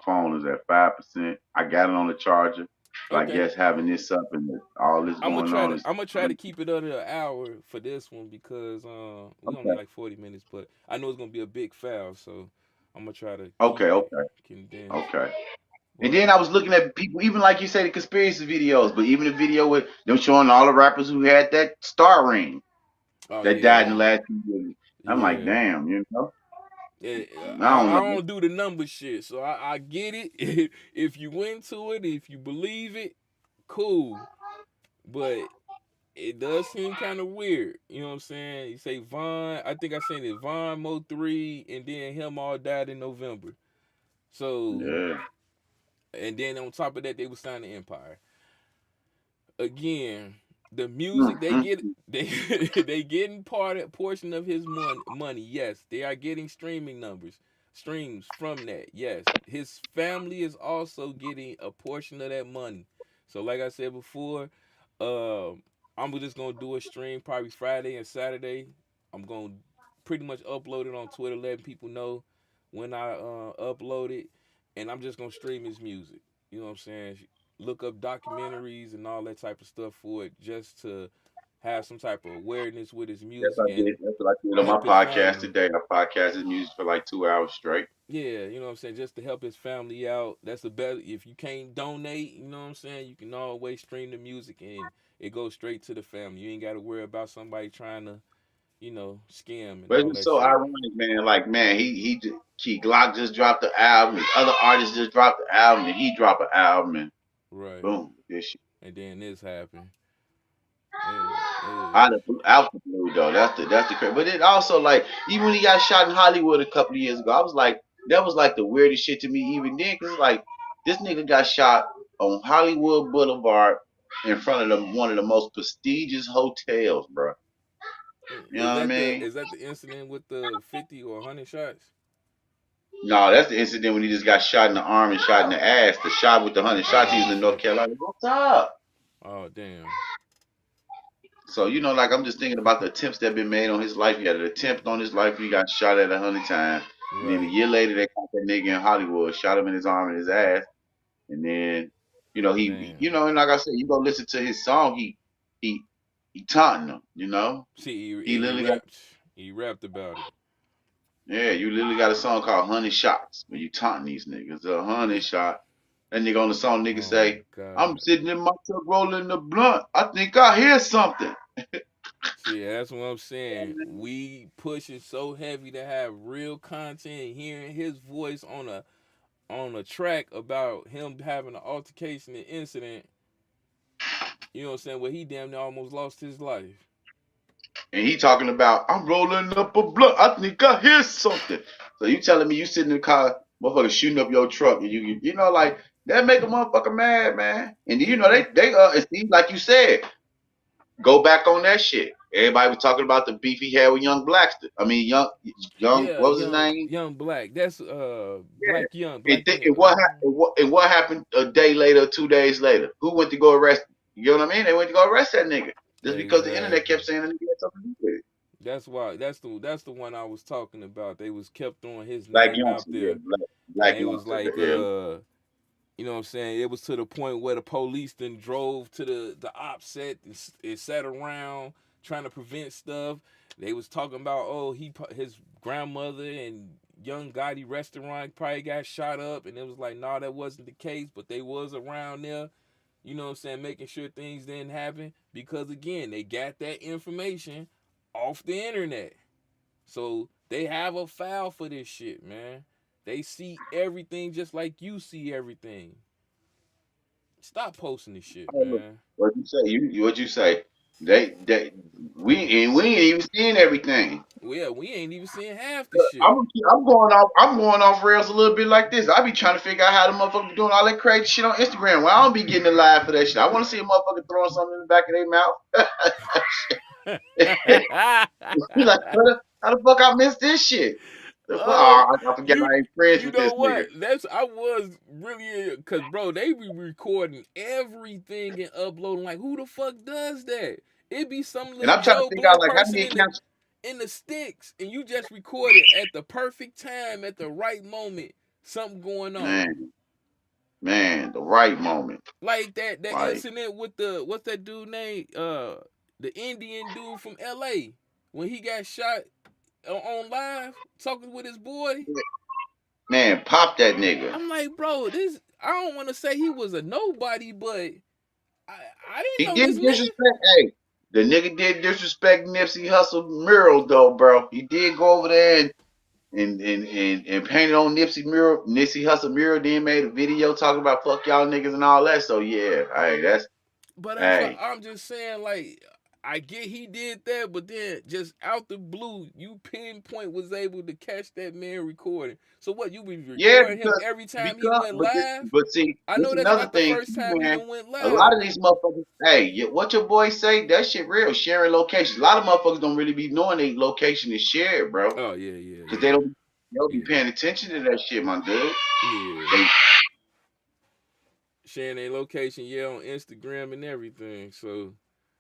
phone is at 5%. I got it on the charger, but I Okay. guess having this up and all this going on is I'm gonna try to keep it under an hour for this one because we only okay. like 40 minutes, but I know it's gonna be a big file, so I'm gonna try to Okay, keep it okay, condensed. okay. And But then I was looking at people, even like you say, the conspiracy videos, but even the video with them showing all the rappers who had that star ring oh that died in yeah, the last few years. I'm like, yeah. damn, you know? Yeah, I don't I know. don't do the number shit, so I get it. If you into it, if you believe it, cool. But it does seem kind of weird. You know what I'm saying? You say Vaughn, I think I seen it. Vaughn, Mo3, and then him all died in November. So, Yeah. and then on top of that, they was signing Empire. Again, the Mm, music mm, they they getting portion of his money. Yes, they are getting streams from that. Yes, his family is also getting a portion of that money. So like I said before, I'm just gonna do a stream probably Friday and Saturday. I'm gonna pretty much upload it on Twitter, letting people know when I upload it, and I'm just gonna stream his music. You know what I'm saying? Look up documentaries and all that type of stuff for it just to have some type of awareness with his Yes, music I and did. That's what I did on my help his podcast family. today. I podcasted music for like 2 hours straight. Yeah, you know what I'm saying? Just to help his family out. That's the best. If you can't donate, you know what I'm saying? You can always stream the music and it goes straight to the family. You ain't got to worry about somebody trying to, scam and But all it's that so shit. ironic, man. Like, man, Key Glock just dropped the album. The other artists just dropped the album, and he dropped an album, and Right. boom, this shit. And then this happened. Yeah. Out the blue though. That's the crazy. But it also like even when he got shot in Hollywood a couple of years ago, I was like that was like the weirdest shit to me even then because like this nigga got shot on Hollywood Boulevard in front of one of the most prestigious hotels, bro. You know Is what I that the mean? is that the incident with the 50 or 100 shots? No, that's the incident when he just got shot in the arm and shot in the ass. The shot with the 100 shots, he was Oh in North shit. Carolina. What's up? Oh damn. So, like I'm just thinking about the attempts that have been made on his life. He had an attempt on his life. He got shot at 100 times. And then a Right. year later, they caught that nigga in Hollywood, shot him in his arm and his ass. And then, Damn. and like I said, you go listen to his song. He, he taunting them. See, He he literally got, rapped. He rapped about it. yeah, you literally got a song called 100 Shots when you taunting these niggas. 100 shot. That nigga on the song, nigga Oh my say, I'm god. sitting in my truck rolling the blunt. I think I hear something. See, that's what I'm saying. We push it so heavy to have real content, hearing his voice on a track about him having an altercation and incident. You know what I'm saying? Where he damn near almost lost his life. And he talking about, I'm rolling up a blunt. I think I hear something. So you telling me you sitting in the car, motherfucker shooting up your truck, and like that make a motherfucker mad, man. And Yeah. it seems like you said, go back on that shit. Everybody was talking about the beef he had with Young Blackster. I mean, Yeah, what was his name? young black. That's Yeah. black young. And what happened a day later, 2 days later? Who went to go arrest? You know what I mean? They went to go arrest that nigga just because the internet Exactly. kept saying the nigga had something to do with it. That's why that's the one I was talking about. They was kept throwing his Black name out youngster, yeah, there, and black they was youngster, like, yeah. you know what I'm saying? It was to the point where the police then drove to the op set and sat around trying to prevent stuff. They was talking about his grandmother and young Gotti restaurant probably got shot up, and it was like, nah, that wasn't the case, but they was around there. You know what I'm saying? Making sure things didn't happen because again, they got that information off the internet. So they have a file for this shit, man. They see everything just like you see everything. Stop posting this shit, man. What you say? What you say? They we ain't even seeing everything. Well, yeah, we ain't even seeing half the shit. I'm going off rails a little bit like this. I be trying to figure out how the motherfucker be doing all that crazy shit on Instagram. Well, I don't be getting the live for that shit. I want to see a motherfucker throwing something in the back of their mouth. He like, how the fuck I missed this shit? The fuck? Oh, Oh, I forget you I ain't friends you with know this nigga. what? I was really cause bro, they be recording everything and uploading. Like, who the fuck does that? It be some And little I'm trying to Joe figure out Blow like how person many accounts. in the sticks, and you just record it at the perfect time, at the right moment. Something going on. Man, the right moment. Like that Like, incident with the what's that dude name? The Indian dude from LA when he got shot on live talking with his boy. man, pop that nigga. I'm like, bro, this I don't want to say he was a nobody, but I didn't He know did this nigga. disrespect. Hey, the nigga did disrespect Nipsey Hussle mural though, bro. He did go over there and painted on Nipsey Hussle mural. Then made a video talking about fuck y'all niggas and all that. So yeah, hey, But that's why hey, I'm just saying, like, I get he did that, but then just out the blue, you pinpoint was able to catch that man recording. So what, you be yeah, recording him every time he went live? but see, I this know is that's another not the thing first too, time he man. done went A lot live. of these motherfuckers, hey, what your boy say? That shit real. Sharing locations. A lot of motherfuckers don't really be knowing their location is shared, bro. Oh yeah, Cause they don't be yeah, paying attention to that shit, my dude. yeah. They, Sharing their location, yeah, on Instagram and everything. So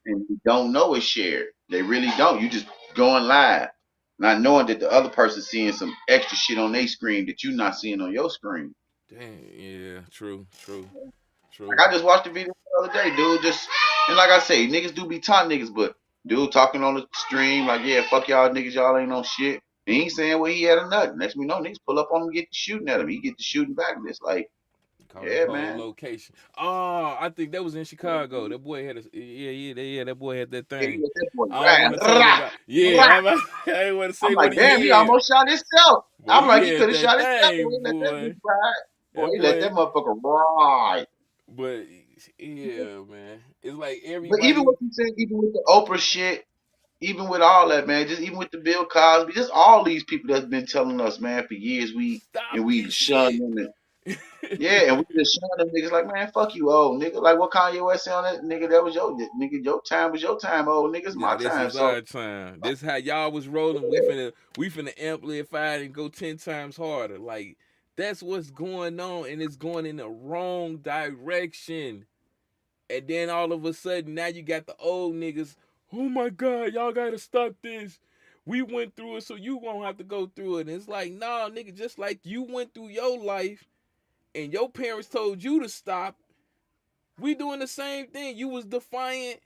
and you don't know it's shared. They really don't. You just going live, not knowing that the other person's seeing some extra shit on their screen that you're not seeing on your screen. dang, yeah, true. Like I just watched the video the other day, dude. And like I say, niggas do be taught niggas, but dude talking on the stream like, yeah, fuck y'all niggas, y'all ain't no shit. And he ain't saying what he had or nothing. Next we know, niggas pull up on him and get to shooting at him. He get to shooting back. And it's like, Call his yeah, whole man. location. Oh, I think that was in Chicago. That boy had that boy had that Yeah, he thing. let that boy I don't want to talk rah, about. Yeah, rah. I didn't want to I'm say what like, he damn, he had, almost shot himself. but I'm he like, he had could have that shot himself. Boy, thing, he let that bitch boy. ride. Boy, That he let boy. that motherfucker ride. But yeah, man, it's like But even what everybody. you said, even with the Oprah shit, even with all that, man, just even with the Bill Cosby, just all these people that's been telling us, man, for years Stop we this shun shit. them and yeah, and we just shun them niggas like, man, fuck you, old nigga. Like what Kanye West said on that nigga, that was your time was your time, old nigga, it's my Now this time. is So our time. This how y'all was rolling. yeah, We finna amplify it and go 10 times harder. Like that's what's going on, and it's going in the wrong direction. And then all of a sudden, now you got the old niggas. Oh my God, y'all gotta stop this. We went through it, so you won't have to go through it. And it's like, nah, nigga, just like you went through your life and your parents told you to stop, we doing the same thing. You was defiant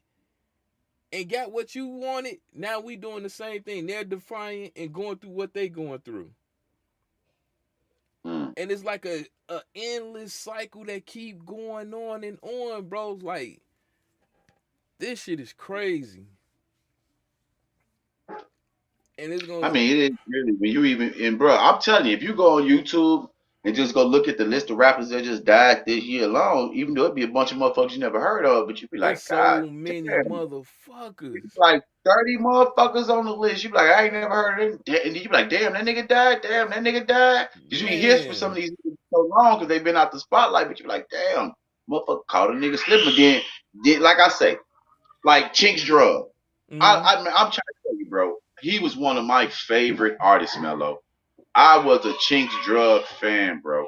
and got what you wanted. Now we doing the same thing. They're defiant and going through what they going through. And it's like a endless cycle that keep going on and on, bro. Like this shit is crazy. And it's I gonna mean, it is really when you even and bro, I'm telling you, if you go on YouTube and just go look at the list of rappers that just died this year alone, even though it'd be a bunch of motherfuckers you never heard of, but you'd be it's like, God so many damn, motherfuckers. it's like 30 motherfuckers on the list. You be like, I ain't never heard of them. And you be like, damn, that nigga died. Damn, that nigga died. Because you ain't hear from some of Man. these niggas so long because they've been out the spotlight. But you be like, damn, motherfucker caught a nigga slipping. But then, like I say, like Chinks Drug. Mm-hmm. I'm trying to tell you, bro. He was one of my favorite artists, Melo. I was a Chinks Drug fan, bro.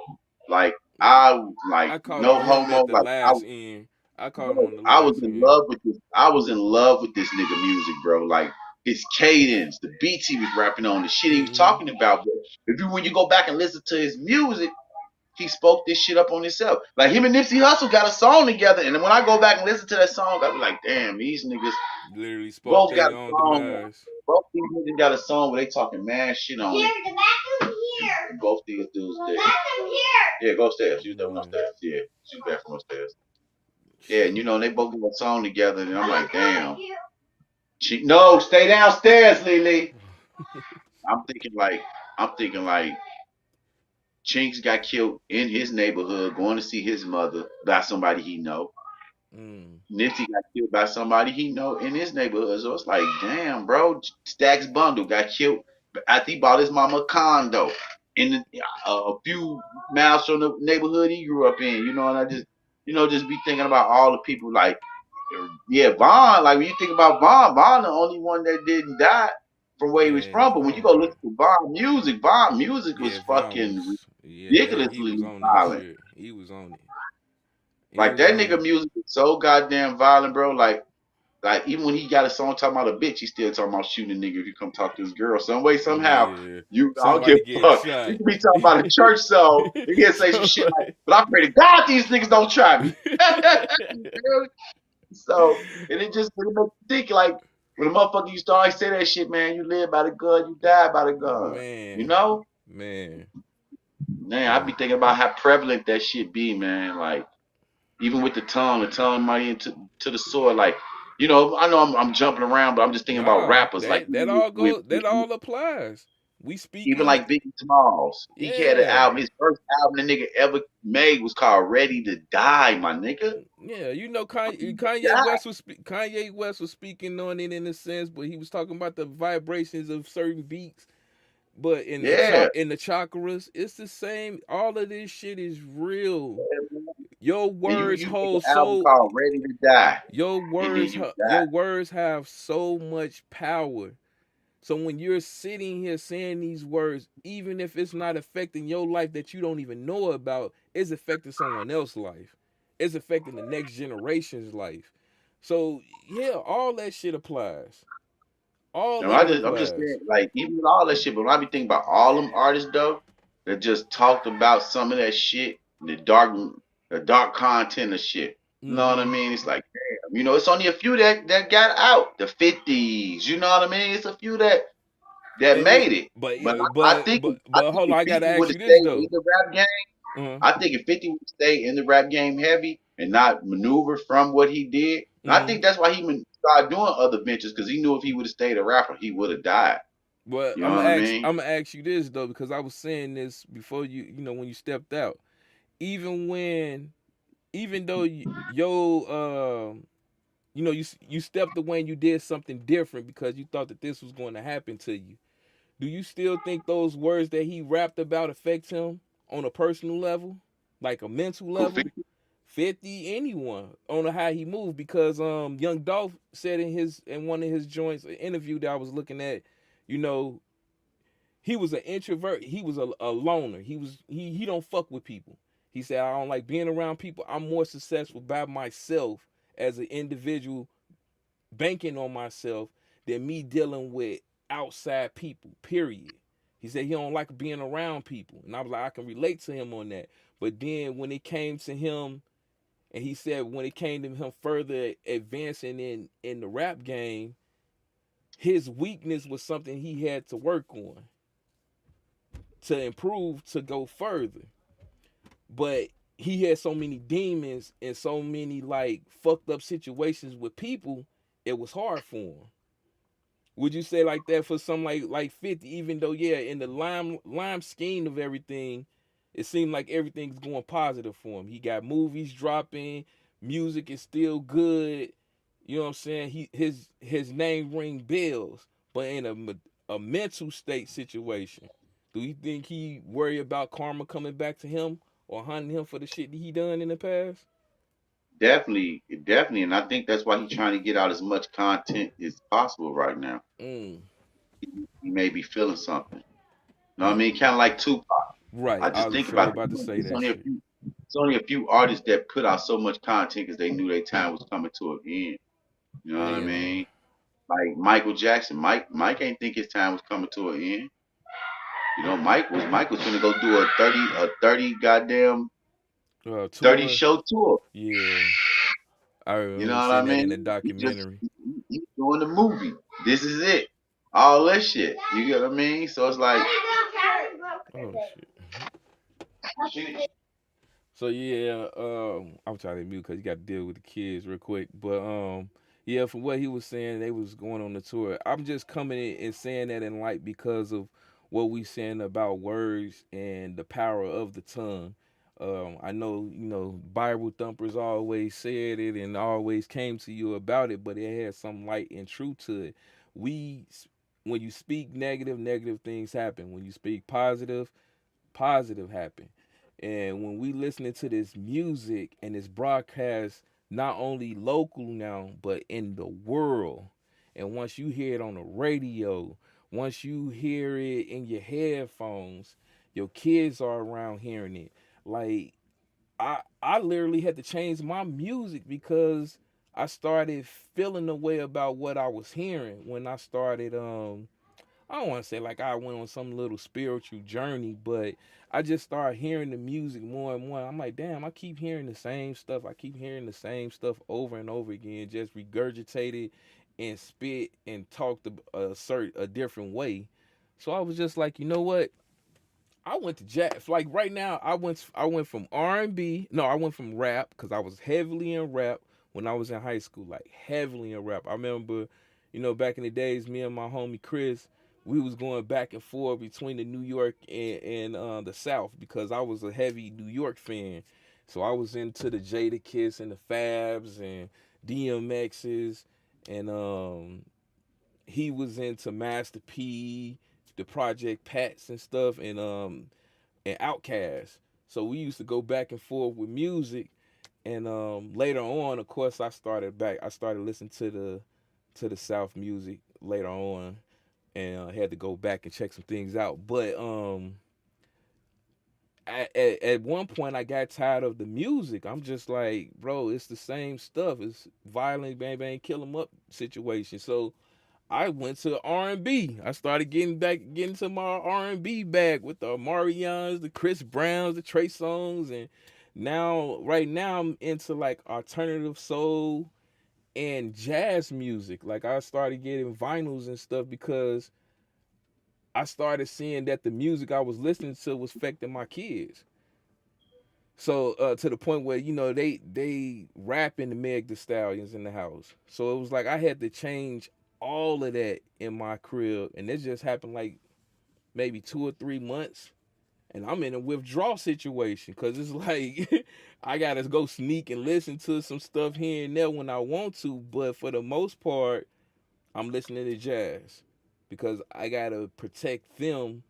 Like Yeah. I like I caught no on him homo. at the Like last end. I caught him bro, on the I was last in end. love with this. I was in love with this nigga music, bro. Like his cadence, the beats he was rapping on, the shit he was Mm-hmm. talking about. Bro. When you go back and listen to his music, he spoke this shit up on himself. Like him and Nipsey Hussle got a song together, and then when I go back and listen to that song, I be like, damn, these niggas Literally spoke both got their a own song. demise. Both these niggas got a song where they talking mad shit on Here, it. the bathroom here. And both these dudes The did. bathroom here. Yeah, go upstairs. Use that one Mm. upstairs. Yeah, use that from upstairs. Yeah, and you know they both got a song together, and I'm like, damn. No, stay downstairs, Lily. I'm thinking like Chinks got killed in his neighborhood, going to see his mother by somebody he know. Mm. Nipsey got killed by somebody he know in his neighborhood. So it's like, damn, bro. Stacks Bundle got killed after he bought his mama a condo in a few miles from the neighborhood he grew up in. You know, and I just, just be thinking about all the people like. Yeah, Vaughn. Like when you think about Vaughn, Vaughn the only one that didn't die from where he was Yeah, from. But when you go Vaughn. listen to Vaughn music was Yeah, Vaughn fucking was. Yeah, he was ridiculously on that violent. shit. He was on it. He Like was that on nigga it. music is so goddamn violent, bro. Like even when he got a song talking about a bitch, he still talking about shooting a nigga if you come talk to his girl. Some way, somehow, Yeah. I don't give Somebody a getting fuck. You shot. can be talking about a church song, you can say some shit like, Somebody. but I pray to God these niggas don't try me. You feel me? So, and it just makes you think like when a motherfucker used to always say that shit, man, you live by the gun, you die by the gun. You Man. know? Man. Man, I be Man. thinking about how prevalent that shit be, man. Like, even with the tongue might into to the sword. Like, I know I'm jumping around, but I'm just thinking about Nah, rappers. Like that all goes. That all applies. We even speaking. like Biggie Smalls. He had an Yeah. album. His first album the nigga ever made was called Ready to Die, my nigga. Yeah, Die. Kanye West was speaking on it in a sense, but he was talking about the vibrations of certain beats. But Yeah. in the chakras, it's the same. All of this shit is real. Your And you words you make an hold album so. called Ready to Die, and then you die. Your words have so much power. So when you're sitting here saying these words, even if it's not affecting your life that you don't even know about, it's affecting someone else's life. It's affecting the next generation's life. So yeah, all that shit applies. All of it I'm just applies. saying, like, even with all that shit, but when I be thinking about all them artists though, that just talked about some of that shit, the dark content of shit. You know what I Mm-hmm. mean? It's like, damn, it's only a few that got out. The 50s, you know what I mean? It's a few that And made it. but But yeah, I think I but think hold on, if I gotta 50 would ask have you this stayed in though. the rap game, Uh-huh. I think if 50 would stay in the rap game heavy and not maneuver from what he did, and I Mm-hmm. think that's why he started doing other ventures because he knew if he would have stayed a rapper, he would have died. But You know what I mean? I'm gonna ask you this though, because I was saying this before when you stepped out. Even when even though you stepped away and you did something different because you thought that this was going to happen to you, do you still think those words that he rapped about affect him on a personal level, like a mental Who level? 50? 50, anyone on how he moved, because young Dolph said in one of his joints, an interview that I was looking at, you know he was an introvert. He was a loner. He don't fuck with people. He said, I don't like being around people. I'm more successful by myself as an individual, banking on myself, than me dealing with outside people, period. He said he don't like being around people. And I was like, I can relate to him on that. But then when it came to him, and he said when it came to him further advancing in the rap game, his weakness was something he had to work on to improve, to go further. But he had so many demons and so many like fucked up situations with people, it was hard for him. Would you say like that for some like 50, even though yeah, in the lime scheme of everything, it seemed like everything's going positive for him. He got movies dropping, music is still good. You know what I'm saying? His name ring bells, but in a mental state situation, do you think he worry about karma coming back to him or hunting him for the shit that he done in the past? Definitely, definitely, and I think that's why he's trying to get out as much content as possible right now. Mm. He may be feeling something. You know what I Yeah. mean? Kind of like Tupac. Right. I I just was think sure about it. about to say It's that only a shit. few. It's only a few artists that put out so much content because they knew their time was coming to an end. You know what I Damn. mean? Like Michael Jackson. Mike ain't think his time was coming to an end. Mike was gonna go do a 30 goddamn 30 Tour. show tour. Yeah. I You know remember what I seeing that in the mean? documentary. He's doing the movie. This is it. All that shit. You get what I mean? So it's like Oh shit. So yeah, I'm trying to mute because you got to deal with the kids real quick. But yeah, from what he was saying, they was going on the tour. I'm just coming in and saying that in light because of what we saying about words and the power of the tongue. I know Bible thumpers always said it and always came to you about it, but it had some light and truth to it. We When you speak negative, negative things happen. When you speak positive, positive happen. And when we listening to this music and this broadcast not only local now, but in the world. And once you hear it on the radio, once you hear it in your headphones, your kids are around hearing it. Like I literally had to change my music because I started feeling the way about what I was hearing when I started I don't want to say like I went on some little spiritual journey, but I just started hearing the music more and more. I'm like, damn, I keep hearing the same stuff. I keep hearing the same stuff over and over again, just regurgitated and spit and talked a different way. So I was just like, you know what? I went to jazz. Like right now, I went from R&B. No, I went from rap because I was heavily in rap when I was in high school. Like heavily in rap. I remember, back in the days, me and my homie Chris, we was going back and forth between the New York and the South because I was a heavy New York fan. So I was into the Jada Kiss and the Fabs and DMX's, and he was into Master P, the Project Pats and stuff, and Outkast. So we used to go back and forth with music, and later on, of course, I started back. I started listening to the South music later on, and had to go back and check some things out. But at one point, I got tired of the music. I'm just like, bro, it's the same stuff. It's violent, bang bang, kill 'em up situation. So I went to R&B. I started getting to my R&B bag with the Marians, the Chris Browns, the Trey Songz, and right now I'm into like alternative soul and jazz music. Like I started getting vinyls and stuff because I started seeing that the music I was listening to was affecting my kids. So to the point where they rapping the Meg the Stallions in the house. So it was like I had to change all of that in my crib, and it just happened like maybe 2 or 3 months, and I'm in a withdrawal situation because it's like I gotta go sneak and listen to some stuff here and there when I want to, but for the most part, I'm listening to jazz because I gotta protect them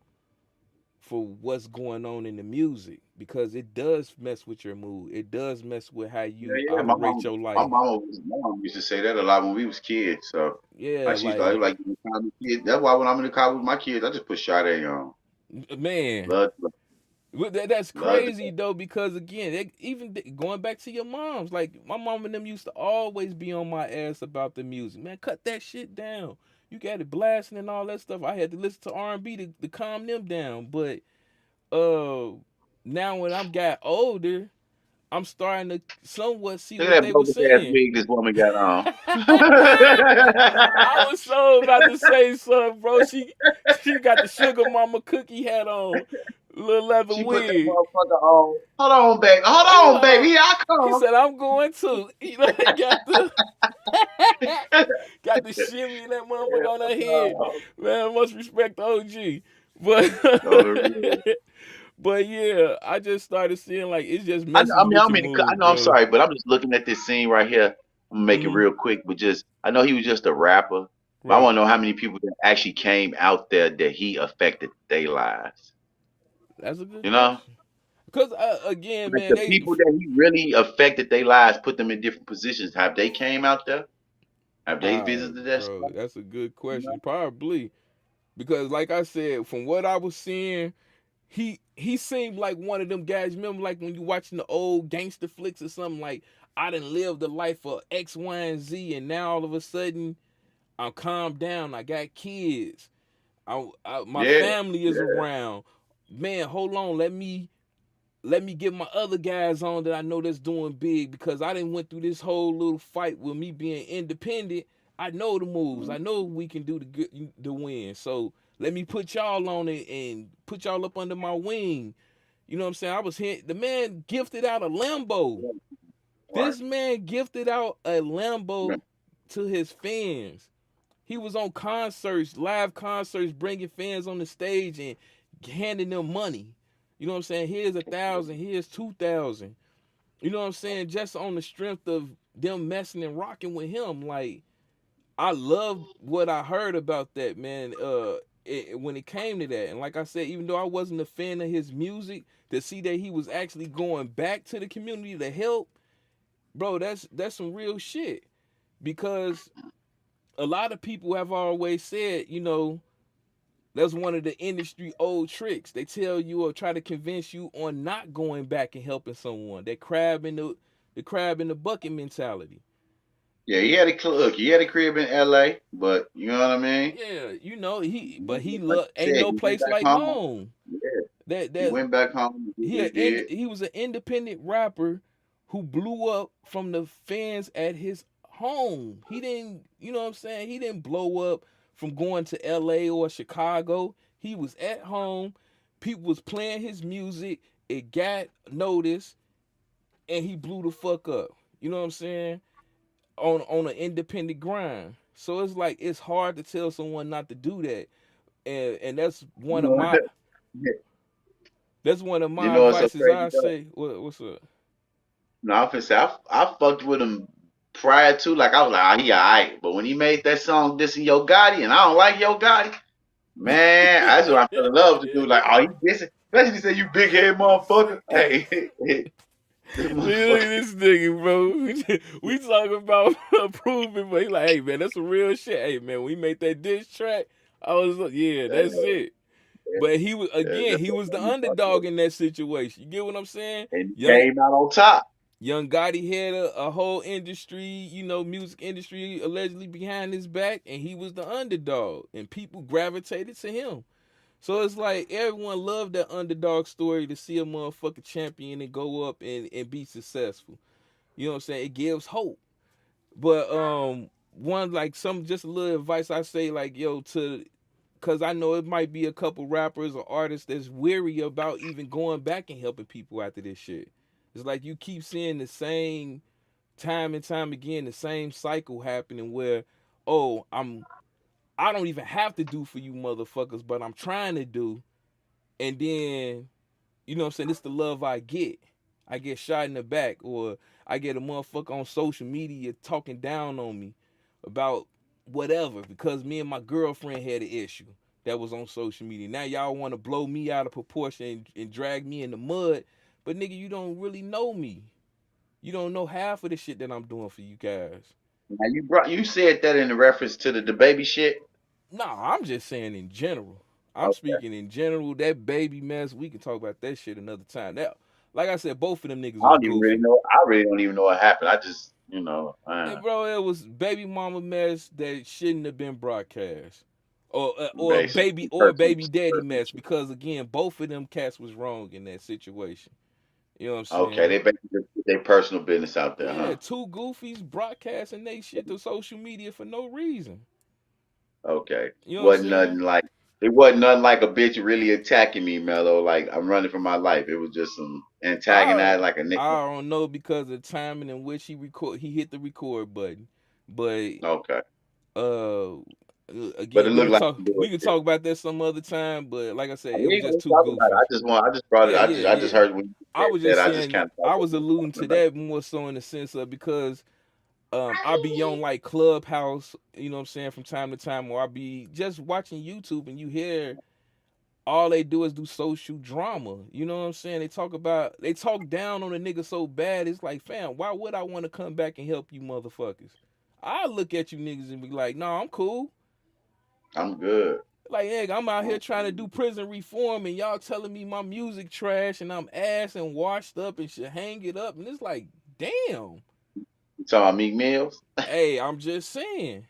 for what's going on in the music because it does mess with your mood. It does mess with how Yeah, you yeah. My operate mom, your my life. mom used to say that a lot when we was kids. So Yeah, like like, in the car with kids. That's why when I'm in the car with my kids, I just put Sade on. man, Love, that's love the crazy though because again, even going back to your moms, like my mom and them used to always be on my ass about the music. Man, cut that shit down. You got it blasting and all that stuff. I had to listen to R&B to calm them down. But uh, now when I'm got older, I'm starting to somewhat see Look what at that they were bogus ass saying. wig this woman got on. I was so about to say something, bro. She got the sugar mama cookie hat on, little leather She put that wig. motherfucker on. Hold on, baby. Hold on, baby. Uh, Here I she come. said, "I'm going to." Got the got the shimmy and that motherfucker on her head. Man, much respect to OG. No, the real. But but yeah, I just started seeing like it just messes I mean, with I your mean, I mood, know. I'm bro. sorry, but I'm just looking at this scene right here. I'm gonna make it Hmm. real quick, but just I know he was just a rapper, but I Right. want to know how many people that actually came out there that he affected their lives. That's a good You know, question. Cause again, like man, the they people that he really affected their lives, put them in different positions. Have they came out there? Have they visited that bro, spot? that's a good You question. know? Probably because, like I said, from what I was seeing, he seemed like one of them guys. Remember, like when you watching the old gangster flicks or something, like I didn't live the life of X, Y, and Z, and now all of a sudden I'm calmed down. I got kids. My Yeah, family is yeah. around. Man, hold on. Let me get my other guys on that I know that's doing big because I didn't went through this whole little fight with me being independent. I know the moves. Mhm. I know what we can do to win. So let me put y'all on it and put y'all up under my wing. You know what I'm saying? I was here. The man gifted out a Lambo. Yeah, right. This man gifted out a Yeah. Lambo to his fans. He was on concerts, live concerts, bringing fans on the stage and handing them money. You know what I'm saying? Here's 1,000. Here's 2,000. You know what I'm saying? Just on the strength of them messing and rocking with him. Like I love what I heard about that, man. When it came to that, and like I said, even though I wasn't a fan of his music, to see that he was actually going back to the community to help, bro, that's some real shit. Because a lot of people have always said, you know, that's one of the industry old tricks. They tell you or try to convince you on not going back and helping someone. That crab in the bucket mentality. Yeah, he had a look. He had a crib in L.A., but you know what I mean. Yeah, you know, he Like you ain't said, no he went place back like home. home. Yeah, he That went back home. And did what he did. he was an independent rapper who blew up from the fans at his home. He didn't, you know what I'm saying? He didn't blow up from going to LA or Chicago. He was at home. People was playing his music. It got noticed and he blew the fuck up. You know what I'm saying? On an independent grind. So it's like it's hard to tell someone not to do that. And that's You one of know, my you know what's so advices crazy I though? say. What's up? No, I'm finna say I fucked with him prior to, like I was like, oh, he alright. But when he made that song dissing Yo Gotti, and I don't like Yo Gotti, man, that's what I fell in love with the dude. Like, oh, he dissing, especially he said, you big head motherfucker. Hey, this Look at motherfucker. this nigga, bro. We talking about approving, but he like, hey man, that's some real shit. Hey man, we made that diss track. I was like, yeah, that's it. But he was again, That's he what was the he fucked with. underdog in that situation. You get what I'm saying? And he came out on top. Young Gotti had a whole industry, you know, music industry allegedly behind his back, and he was the underdog, and people gravitated to him. So it's like everyone loved that underdog story to see a motherfucking champion and go up and be successful. You know what I'm saying? It gives hope. But one like some just a little advice I say like yo to cause I know it might be a couple rappers or artists that's weary about even going back and helping people after this shit. It's like you keep seeing the same time and time again, the same cycle happening where, oh, I don't even have to do for you motherfuckers, but I'm trying to do. And then, you know what I'm saying, it's the love I get. I get shot in the back, or I get a motherfucker on social media talking down on me about whatever because me and my girlfriend had an issue that was on social media. Now y'all want to blow me out of proportion and drag me in the mud, but nigga, you don't really know me. You don't know half of the shit that I'm doing for you guys. Now you said that in reference to the baby shit. Nah, I'm just saying in general. I'm Okay. speaking in general. That baby mess, we can talk about that shit another time. That, like I said, both of them niggas I was don't even really goofy. know. I really don't even know what happened. I just, And bro, it was baby mama mess that shouldn't have been broadcast, basically baby daddy personal mess shit. because again, both of them cats was wrong in that situation. You know what I'm Okay, saying? they basically put their personal business out there, Yeah, huh? two goofies broadcasting they shit to social media for no reason. Okay. You know what I'm Wasn't nothing saying? like it wasn't nothing like a bitch really attacking me, Mello. Like I'm running for my life. It was just some I antagonized like a nigga. I don't know because of the timing in which he hit the record button, but Okay. uh But again it looked like some we can bullshit. talk about that some other time. But like I said, I it was mean, just we two talk about it. goofies. I just brought it. Yeah, I just yeah. heard when you I said was that. just I just saying kind of thought I what was you were alluding talking to about. that more so in the sense of because I be on like Clubhouse, you know what I'm saying, from time to time, or I be just watching YouTube and you hear all they do is do social drama. You know what I'm saying? They talk down on a nigga so bad. It's like, fam, why would I want to come back and help you motherfuckers? I look at you niggas and be like, nah, I'm cool. I'm good. Like, nigga, I'm out here trying to do prison reform and y'all telling me my music trash and I'm ass and washed up and should hang it up. And it's like, damn. You talking about Meek Mills? Hey, I'm just saying.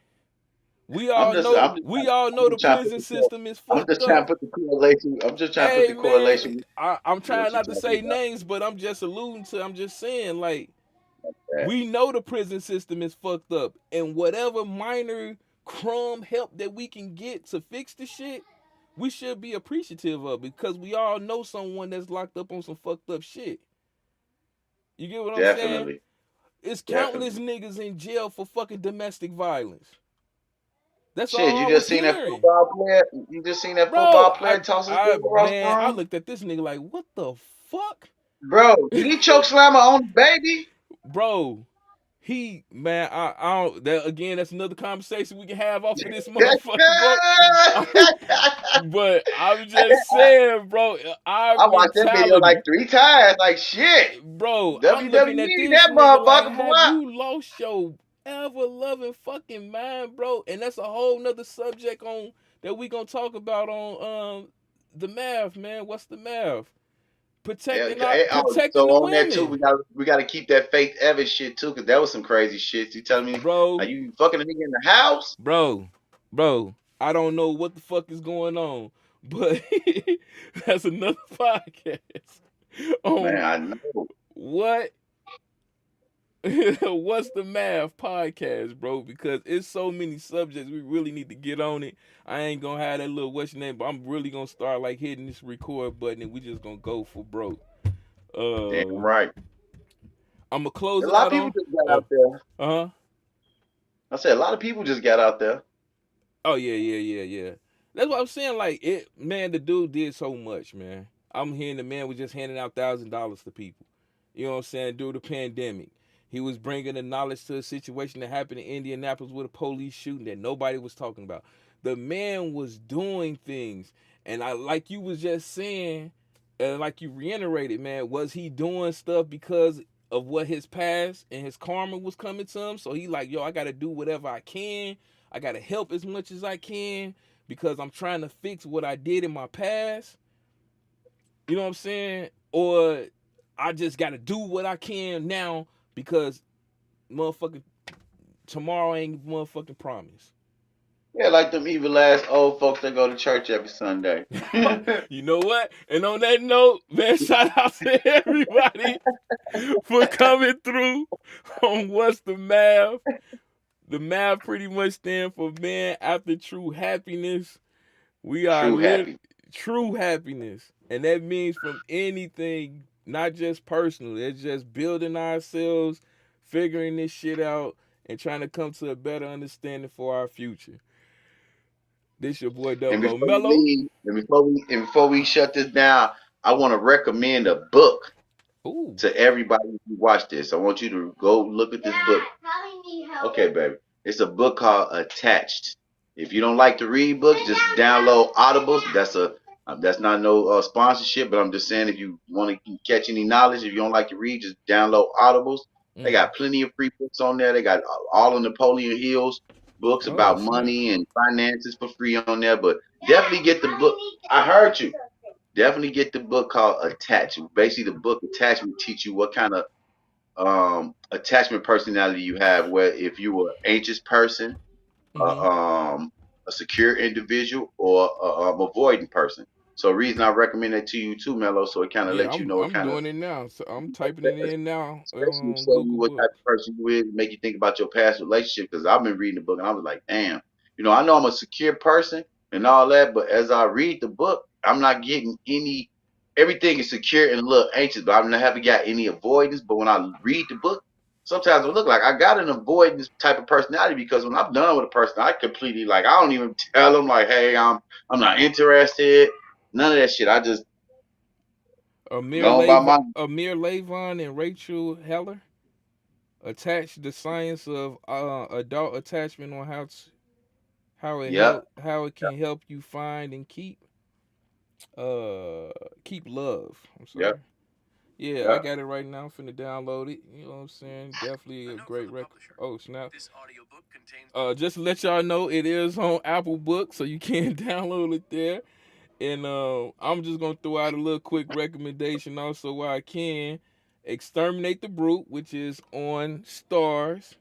We I'm all just know I'm just we all I'm know the just trying to put prison the system is I'm fucked just trying up. to put the correlation. I'm just trying to put Hey the man, correlation with I'm trying what you're not to talking say about. names, but I'm just alluding to. I'm just saying, like, That. we know the prison system is fucked up, and whatever minor crumb help that we can get to fix the shit, we should be appreciative of because we all know someone that's locked up on some fucked up shit. You get what I'm saying? Definitely, It's countless definitely. niggas in jail for fucking domestic violence. That's Shit, all you I just was seen that hearing. football player? You just seen that Bro, football player toss his I dude across the man, I room? looked at this nigga like, what the fuck? Bro, did he choke slam her own baby? Bro, Man, I don't. That again, that's another conversation we can have off of this motherfucker, bro. But I'm just saying, bro. I Our watched that video mentality, like 3 times. Like shit. bro. I'm looking at WWE this that nigga like, motherfucker for have what? you lost your ever loving fucking mind, bro? And that's a whole nother subject on that we gonna talk about on the math, man. What's the math? Protecting So the on that too, women, we gotta keep that Faith Evans shit too, cause that was some crazy shit. You telling me, are bro. you fucking a nigga in the house? Bro, I don't know what the fuck is going on, but that's another podcast Man, on I know. what what's the math podcast, bro, because it's so many subjects we really need to get on it. I ain't gonna have that little what's your name, but I'm really gonna start like hitting this record button and we just gonna go for broke. Damn right. I'm gonna close A it lot out of people on. just got out there. Uh-huh. I said a lot of people just got out there. Oh yeah. That's what I'm saying. Like it, man. The dude did so much, man. I'm hearing the man was just handing out $1,000 to people. You know what I'm saying? During the pandemic, he was bringing the knowledge to a situation that happened in Indianapolis with a police shooting that nobody was talking about. The man was doing things, and I like you was just saying, and like you reiterated, man. Was he doing stuff because of what his past and his karma was coming to him? So he like, yo, I got to do whatever I can. I got to help as much as I can because I'm trying to fix what I did in my past. You know what I'm saying? Or I just got to do what I can now because motherfucking tomorrow ain't motherfucking promise. Yeah, like them evil ass old folks that go to church every Sunday. You know what? And on that note, man, shout out to everybody for coming through on What's the Math. The math pretty much stand for man after true happiness. We are true happiness. And that means from anything, not just personal. It's just building ourselves, figuring this shit out, and trying to come to a better understanding for our future. This your boy And Double O before you Melo. leave, before we shut this down, I want to recommend a book Ooh. to everybody who watch this. I want you to go look at this book. Okay, baby. It's a book called Attached. If you don't like to read books, just download Audibles. That's not no sponsorship, but I'm just saying if you want to catch any knowledge, if you don't like to read, just download Audibles. They got plenty of free books on there. They got all of Napoleon Hill's books about money and finances for free on there. But definitely get the book. I heard you. Definitely get the book called Attached. Basically, the book Attachment teach you what kind of attachment personality you have. Where if you were an anxious person, a secure individual, or a avoidant person. So the reason I recommend that to you too, Melo, so it kind of lets you know what I'm kind of doing it now. So I'm typing it in now. especially show you Google what type Book. of person you is, make you think about your past relationship. Because I've been reading the book and I was like, damn, I know I'm a secure person and all that, but as I read the book, I'm not getting any. Everything is secure and a little anxious, but I haven't got any avoidance. But when I read the book, sometimes it look like I got an avoidance type of personality because when I'm done with a person, I completely like I don't even tell them like, hey, I'm not interested. None of that shit. I just Amir go on by my. Lavon and Rachel Heller attached the science of adult attachment on how it can help you find and keep love. I'm sorry. Yep. Yeah, I got it right now. I'm finna download it. You know what I'm saying? Definitely a great record. Oh, snap. Just to let y'all know, it is on Apple Books, so you can download it there. And I'm just going to throw out a little quick recommendation also while I can. Exterminate the Brute, which is on Stars.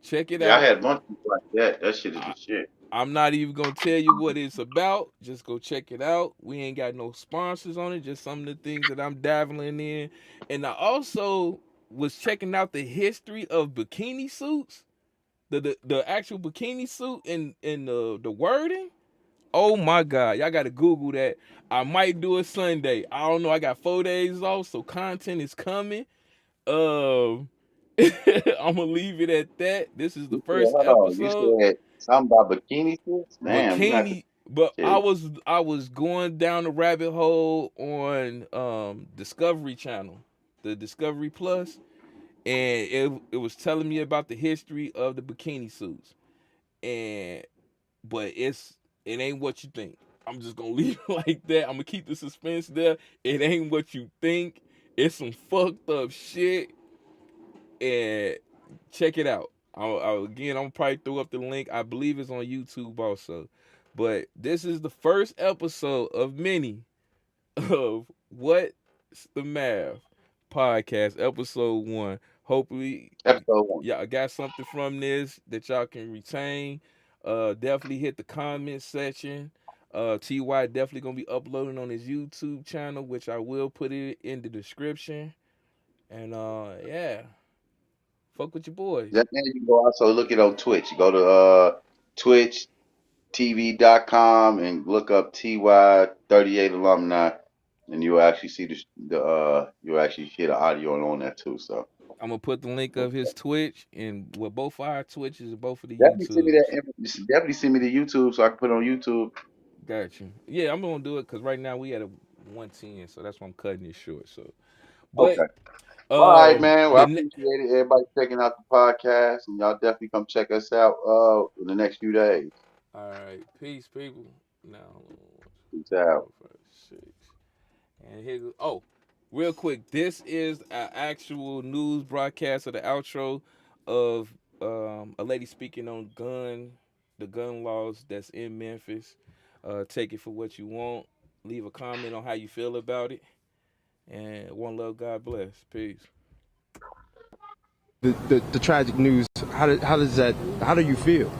Check it out. I had a bunch of people like that. That shit is the shit. I'm not even gonna tell you what it's about. Just go check it out. We ain't got no sponsors on it. Just some of the things that I'm dabbling in. And I also was checking out the history of bikini suits, the actual bikini suit and the wording. Oh my God, y'all gotta Google that. I might do it Sunday. I don't know. I got 4 days off, so content is coming. I'm gonna leave it at that. This is the first Hold on. You episode. said something about bikini suits? Damn, you got to. But I was going down the rabbit hole on Discovery Channel, the Discovery Plus, and it was telling me about the history of the bikini suits, but it ain't what you think. I'm just gonna leave it like that. I'm gonna keep the suspense there. It ain't what you think. It's some fucked up shit, and check it out. Again, I'm probably throw up the link. I believe it's on YouTube also. But this is the first episode of many of What's the Math podcast, episode 1. Hopefully, Episode 1. y'all got something from this that y'all can retain. Definitely hit the comment section. TY definitely gonna be uploading on his YouTube channel, which I will put it in the description. And yeah, fuck with your boys. Then you can go also look it on Twitch. Go to twitchtv.com and look up Ty38 Alumni, and you'll actually see you'll actually hear the audio on that too. So I'm gonna put the link of his Twitch and both our Twitches and both of the definitely send me YouTubes. definitely send me the YouTube so I can put it on YouTube. Got you. Yeah, I'm gonna do it because right now we at a 110, so that's why I'm cutting it short. So, but Okay. All right, man. Well, I appreciate it. Everybody checking out the podcast, and y'all definitely come check us out in the next few days. All right, peace, people. Now, Peace out. 4, 5, 6, and here goes. Oh, real quick, this is an actual news broadcast of the outro of a lady speaking on the gun laws that's in Memphis. Take it for what you want. Leave a comment on how you feel about it. And one love, God bless. Peace. The tragic news, how do you feel?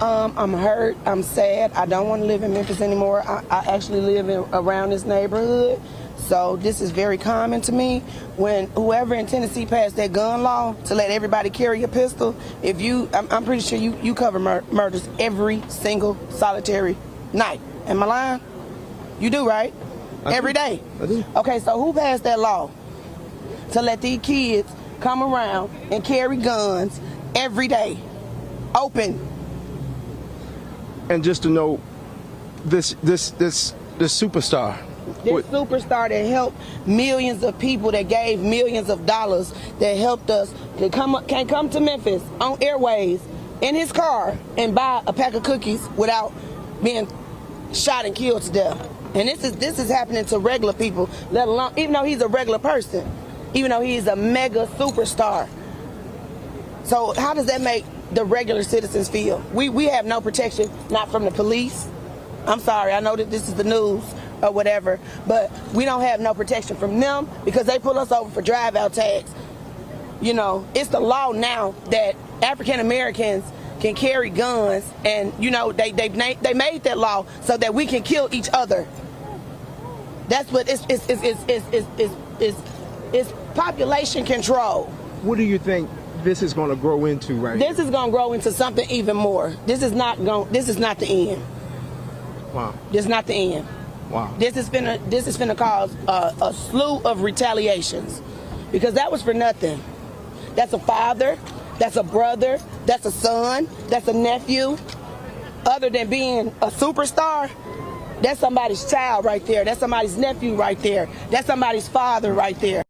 I'm hurt, I'm sad, I don't want to live in Memphis anymore. I actually live around this neighborhood, so this is very common to me. When whoever in Tennessee passed that gun law to let everybody carry a pistol, I'm pretty sure you cover murders every single solitary night. Am I lying? You do, right? Every day? I do. Okay, so who passed that law to let these kids come around and carry guns every day, open? And just to know, this superstar. This superstar that helped millions of people, that gave millions of dollars, that helped us, can come to Memphis on airways in his car and buy a pack of cookies without being shot and killed to death. And this is happening to regular people, let alone, even though he's a regular person, even though he's a mega superstar. So how does that make the regular citizens feel? We have no protection, not from the police. I'm sorry, I know that this is the news or whatever, but we don't have no protection from them because they pull us over for drive-out tags. You know, it's the law now that African Americans can carry guns, and you know they made that law so that we can kill each other. That's what it's population control. What do you think this is going to grow into right This is going to grow into something even more. This is not the end. Wow. This is not the end. Wow. This is finna cause a slew of retaliations, because that was for nothing. That's a father, that's a brother, that's a son, that's a nephew. Other than being a superstar, that's somebody's child right there. That's somebody's nephew right there. That's somebody's father right there.